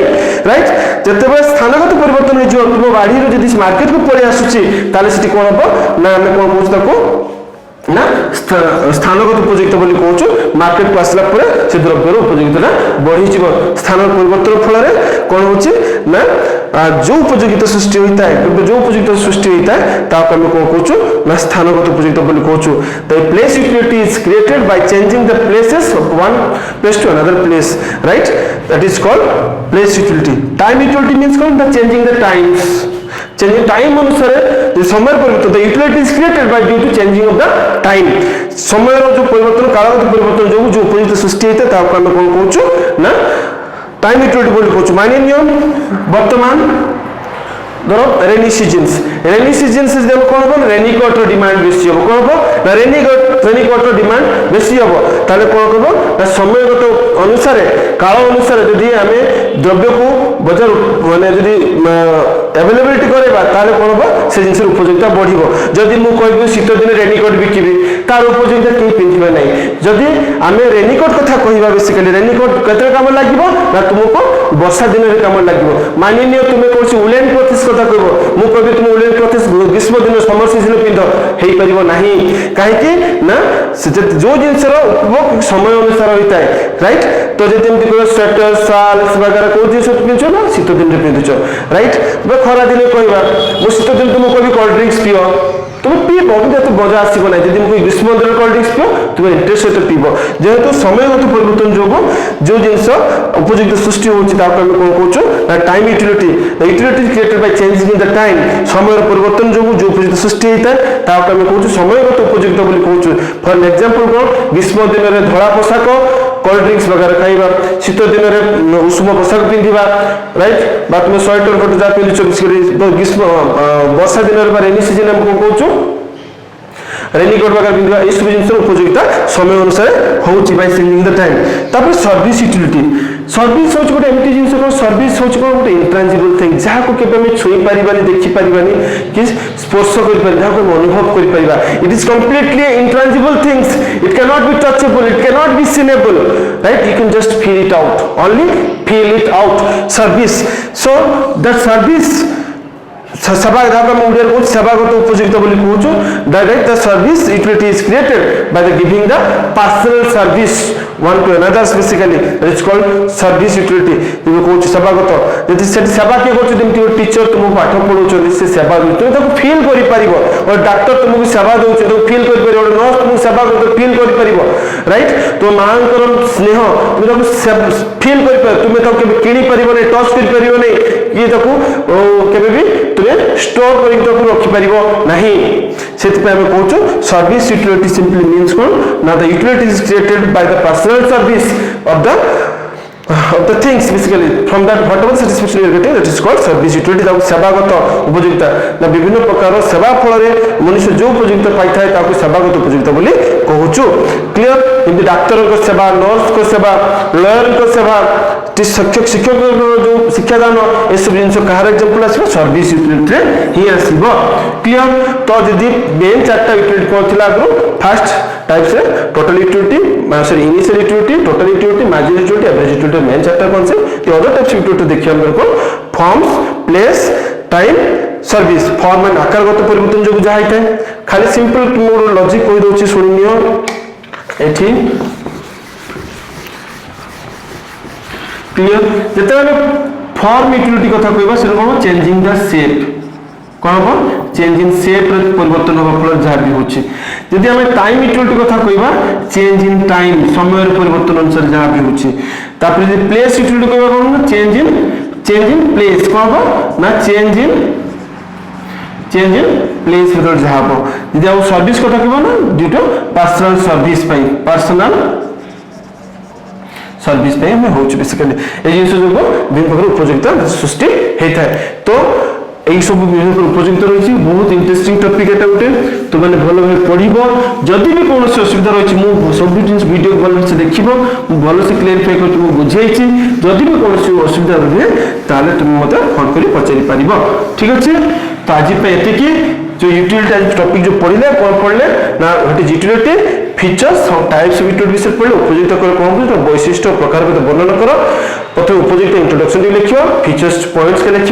राइट जते बेले स्थानगत परिवर्तन हो जो तुम बाड़ी रे जदि मार्केट को पळे आसुछि ताले सेठी कोन हो ना हम कोन बुझ ताको ना स्थानगत उपयोगिता बोली कहूँ मार्केट को आसला से द्रव्यर उपयोगिता बढ़ी स्थान परिवर्तन फल कौन हो जो उपयोगिता सृष्टि होता है जो उपयोगिता सृष्टि होता है ताको हम कौन कहूँ ना स्थानगत उपयोगिता बोली कहूँ the place utility is created by changing the places of one place to another place right that is called place utility time utility means कौन the changing the times changing time अनुसार जो समय परिवर्तन the utility is created by due to changing of the time समय जो परिवर्तन कालगत परिवर्तन जो उपयोगिता सृष्टि होता है ताको हम कौन कहूँ ना टाइम यूटिलिटी बोली कहूँ माननीय वर्तमान ধরো রেনি সিজনস যদি কোন হবে রেনি কোয়ার্টার ডিমান্ড বেশি হবে, কোন হবে না রেনি কোয়ার্টার ডিমান্ড বেশি হবে, তাহলে কোন করব না সময়গত অনুসারে কাল অনুসারে যদি আমি দ্রব্যকু বজার মানে যদি अवेलेबिलिटी करेबा ताले कोन हो से जिनसर उपयोगिता बढ़िबो। जदि मु कहबी शीत दिन रेनिकोट बिकिबी तार उपयोगिता के पिंधिबे नै, जदि आमे रेनिकोट कथा कहिबा बेसिकली रेनिकोट केते काम लागिबो ना तुमको वर्षा दिन रे काम लागिबो। मानि नियो तुमे कोछि उलेन क्लॉथ्स कथा कहबो, मु कहबी तुम उलेन क्लॉथ्स ग्रीष्म दिन समर सीजन पिंधो हेई परिबो नाही, काहे कि ना जो जिनसर उपभोग समय अनुसार होता है, राइट। तो जदि एमति को स्वेटर शाल वगैरह को जिनस पिंधो ना शीत दिन रे पिंधो, राइट। खरा दिन कहवा मु शीत दिन तुमको कभी कोल्ड ड्रिंक्स पियो तुम पीब कि तो मजा आसब ना, जब मुझे ग्रीष्म दिन कोल्ड ड्रिंक्स पियो तुम इंटरेस्ट सहित पीब, जेहेतु समयगत परिवर्तन जो जो जिनस उपयोगिता सृष्टि होती कौन कौन time utility created by changing in the time, समय परिवर्तन जो जो उपयोगिता सृष्टि होता है आम कौन समयगत उपयोगिता कहूँ। फॉर एग्जांपल कौन ग्रीष्म दिन में धड़ा पोशाक कोल्ड ड्रिंक्स वगैरह खाइबा, शीत दिन में उष्म पोशाक पिंधिबा, राइट। बा तुम स्वेटर फटर जहाँ पिंधुच ग्रीष्म वर्षा दिन में रेनी सीजन में कौन कहूँ रेनिकोट वगैरह पिंधिबा, ये सब जिन उपयोगिता समय अनुसार होची बाय चेंजिंग द टाइम। तापर सर्विस यूटिलिटी सर्विस होची गोटे एमटी जिंस को सर्विस होची को गोटे इंट्रांजिबल थिंग जहाँ को केबे में छुई परिबानी देखि परिबानी कि स्पर्श करि परिबा जहाँ को अनुभव करि परिबा। It is completely intangible things, it can not be touchable, it can not be seenable, right. You can just feel it out, only feel it out service. So that service सेवा उड़िया कौन सेवागत उपयोगिता कहूँ that the service utility is created by the giving the personal service one to another, basically it is called service utility. कहूँ सेवागत जब से सेवा किए कर टीचर तुमको पाठ पढ़ाऊँ से सेवा तुम तो फिल कर और डॉक्टर तुमको सेवा दौर तुम फिल कर नर्स तुमको सेवा कर फिल कर, राइट। तो माँ स्नेह तुम फिल कर तुम किणी पार नहीं टच कर ये केवे भी तुम्हें स्टोर कर रखिपार नहीं, से कहूँ सर्विस यूटिलिटी सिंपली मीन्स कौन ना the utility is created by the personal service of the things basically from that whatever satisfaction you are getting that is called service utility. सेवागत उपयोगिता ना विभिन्न प्रकार सेवा फल मनुष्य जो उपयोगिता पाई था सेवागत उपयोगिता बोली कहूँ। क्लियर। जमी डाक्तर सेवा, नर्स को सेवा, लॉयर को सेवा, शिक्षक जो शिक्षादान ये सब जिन कहार एग्जांपल आसो सर्विस यूटिलिटी ही आसब। क्लियर। तो जदि मेन चार्टा यूटिलिटी कौन थी आगु first types total utility sorry initial utility, total utility, marginal utility, average utility main चार्टा concept. The other types utility देखिए मेरे को forms, place, time, service. Form and आकारगत परिवर्तन जो जहाँ होता है खाली सिंपल मोर लॉजिक कही दउची सुनिनियो एठी। क्लियर। जिते फॉर्म यूटिलिटी कथा कहबा से कौन चेंजिंग द शेप कौन हम चेंज इन शेप परिवर्तन होगा फल जहाँ भी होची। जदि आम टाइम यूटिलिटी कथा कहबा चेंज इन टाइम समय परिवर्तन अनुसार जहाँ भी होची। तापर जदि प्लेस यूटिलिटी कहबा कौन चेंज इन प्लेस कौन हम ना चेंज इन प्लेस भर जहाँ हम। जदि आम सर्विस कथा कहबा ना due to personal service personal service हमें हो बेसिकली ये जिन जो विभिन्न प्रकार उपयोगिता सृष्टि होता है। तो यही सब विभिन्न उपयोगिता रही बहुत इंटरेस्टिंग टॉपिक एटा गोटे तो मैंने भल भाव पढ़ जदि भी कौन असुविधा रही सब जिन वीडियो भल से देख भल से क्लीयरिफाई कर तुमको बुझे जदि भी कौन असुविधा रहे ताले तुम मत फोन कर पचारि पार। ठीक अच्छे। तो आज ये जो यूटिलिटी आज टॉपिक जो पढ़ले कौन पढ़ले ना यूटिलिटी फीचर्स और टाइप्स ऑफ यूटिलिटी विषय पढ़ले उपयोगिता कर कौन तो वैशिष्ट्य प्रकार वर्णन कर प्रथम उपयोगिता इंट्रोडक्शन लिख फीचर्स पॉइंट्स के लिख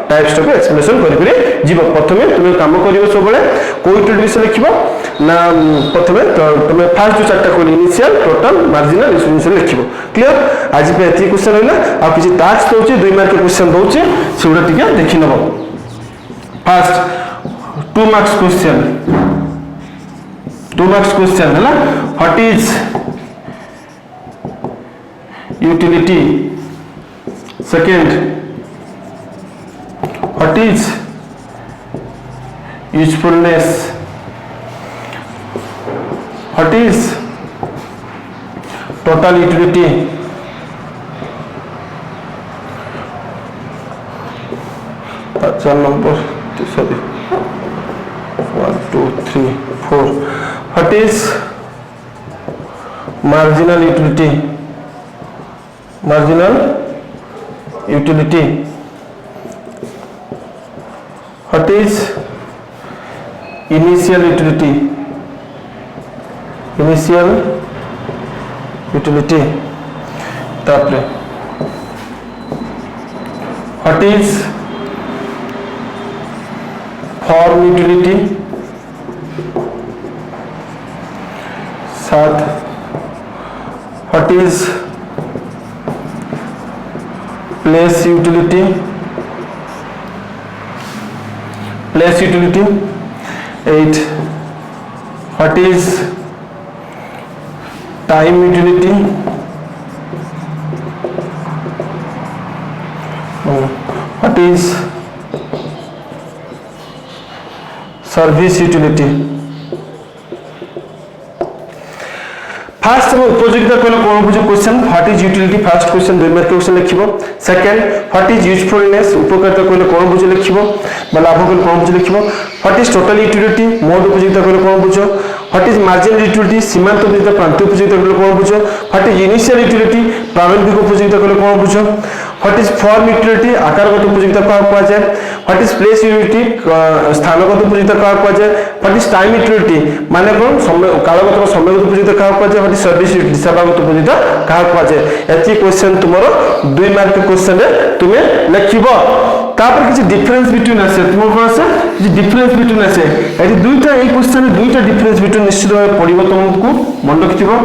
टाइप्स ऑफ एक्सप्लेनेशन कर प्रथम तुम काम कर सब को यूटिलिटी विषय लिख ना प्रथम तुम फास्ट जो चार्टा कह इनिशियल टोटल मार्जिनल विषय लिख। क्लियर। आज ये क्वेश्चन रहा आ किसी टास्क दूसरे 2 मार्क क्वेश्चन दूसरे से देखी नब। फास्ट 2 मार्क्स क्वेश्चन है ना what is utility. Second what is usefulness. What is total utility. 4 number, sorry, 1 2 3 4. What is marginal utility? Marginal utility. What is initial utility? Initial utility. तापरे what is form utility? 7. What is place utility? Place utility. 8. What is time utility? What is service utility? First उपयोगिता कहले कोन बुझ question what is utility first question 2 mark question लिखिबो second what is usefulness उपयोगिता कहले कोन बुझ लिखिबो बा लाभ कहले कोन बुझ लिखिबो व्हाट इज टोटल यूटिलिटी मोड उपयोगिता कहले कोन बुझो व्हाट इज मार्जिनल यूटिलिटी सीमांत उपयोगिता प्रांत उपयोगिता कहले कोन बुझो व्हाट इज इनिशियल यूटिलिटी प्रारंभिक उपयोगिता कहले कोन बुझो व्हाट इज फॉर्म यूटिलिटी आकारगत उपयोगिता कहा जाए व्हाट इज प्लेस यूटिलिटी स्थानगत उपयोगिता कहा जाए व्हाट इज टाइम यूटिलिटी माने कोन समय कालगत समयगत उपयोगिता कहा जाए व्हाट इज सर्विस यूटिलिटी सेवागत उपयोगिता कहा जाए एति क्वेश्चन तुमरो 2 मार्क क्वेश्चन रे तुमे लिखिबो तापर किछि डिफरेंस बिटवीन आसे तुम कोन आसे किछि डिफरेंस बिटवीन आसे एति दुईटा ए क्वेश्चन रे दुईटा डिफरेंस बिटवीन निश्चित भाबे पडिबो तुमको मन रखिथिबो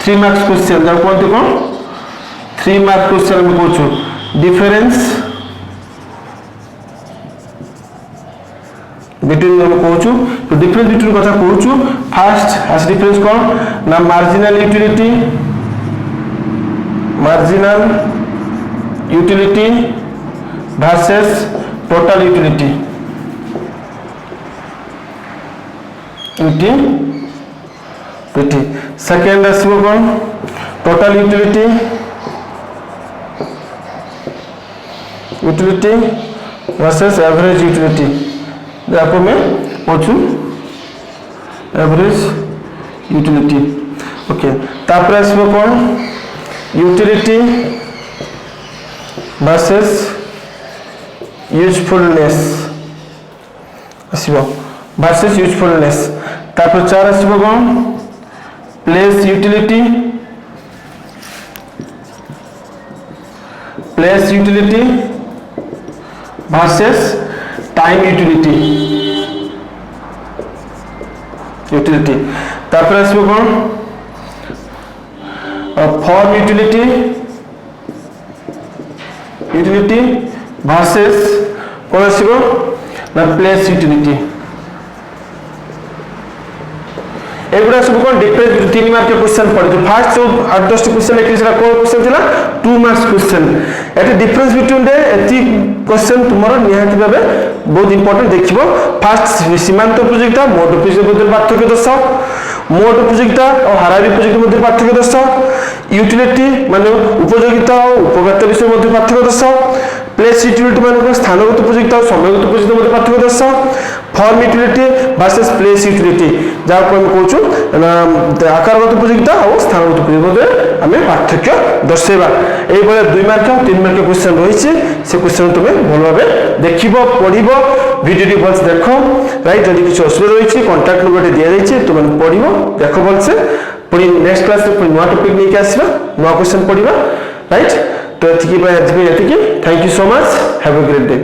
3 मार्क्स क्वेश्चन जा कोन 3 मार्क क्वेश्चन में कहूँ डिफरेंस बिटवीन कहूँ तो डिफरेंस बिटवीन कथा कहूँ फास्ट आज डिफरेंस कौन ना marginal utility versus total utility second आसो कौन total utility versus average utility जाको मैं पूछूं एवरेज यूटिलिटी ओके तापर आसबो कोन यूटिलिटी वर्सेस यूजफुलनेस आसबो वर्सेस यूजफुलनेस तापर 4 आसबो कोन place utility versus time utility तापर आसबो कोन फॉर्म यूटिलिटी versus कोन आसबो ना प्लेस यूटिलिटी एगुडा सब कोन डिफरेंस 3 मार्क के क्वेश्चन पड़े फर्स्ट जो 8-10 क्वेश्चन लिखि सेरा कोन क्वेश्चन थिला 2 मार्क्स क्वेश्चन एटे डिफरेंस बिटवीन दे एति क्वेश्चन तुमरो निहाती भाबे बहुत इंपोर्टेंट देखिबो फर्स्ट सीमांत उपयोगिता मोड उपयोगिता मध्य पार्थक्य दर्शाओ मोड उपयोगिता और हारारी उपयोगिता मध्य पार्थक्य दर्शाओ यूटिलिटी माने उपयोगिता और उपयोगिता विषय मध्य पार्थक्य दर्शाओ प्लेस यूटिलिटी माने स्थानगत उपयोगिता और समयगत उपयोगिता मध्य पार्थक्य दर्शाओ form utility versus place utility जाको हम कहूछु आकारगत उपयोगिता और स्थानगत उपयोगिता मध्य हमें पार्थक्य दर्शाइबा एई बेले 2 मार्क 3 मार्क क्वेश्चन रहिछि से क्वेश्चन तुमे भल भाबे देखिबो पढिबो वीडियो बस देखो राइट जदि किछ असुविधा रहिछि कांटेक्ट नंबर दिया जाइछि तुमे पढिबो देखो बलसे पुनी नेक्स्ट क्लास रे पुनी नया टॉपिक नै के आसीबा नया क्वेश्चन पढिबा राइट तो एतिकी बाय एतिकी thank you so much have a great day.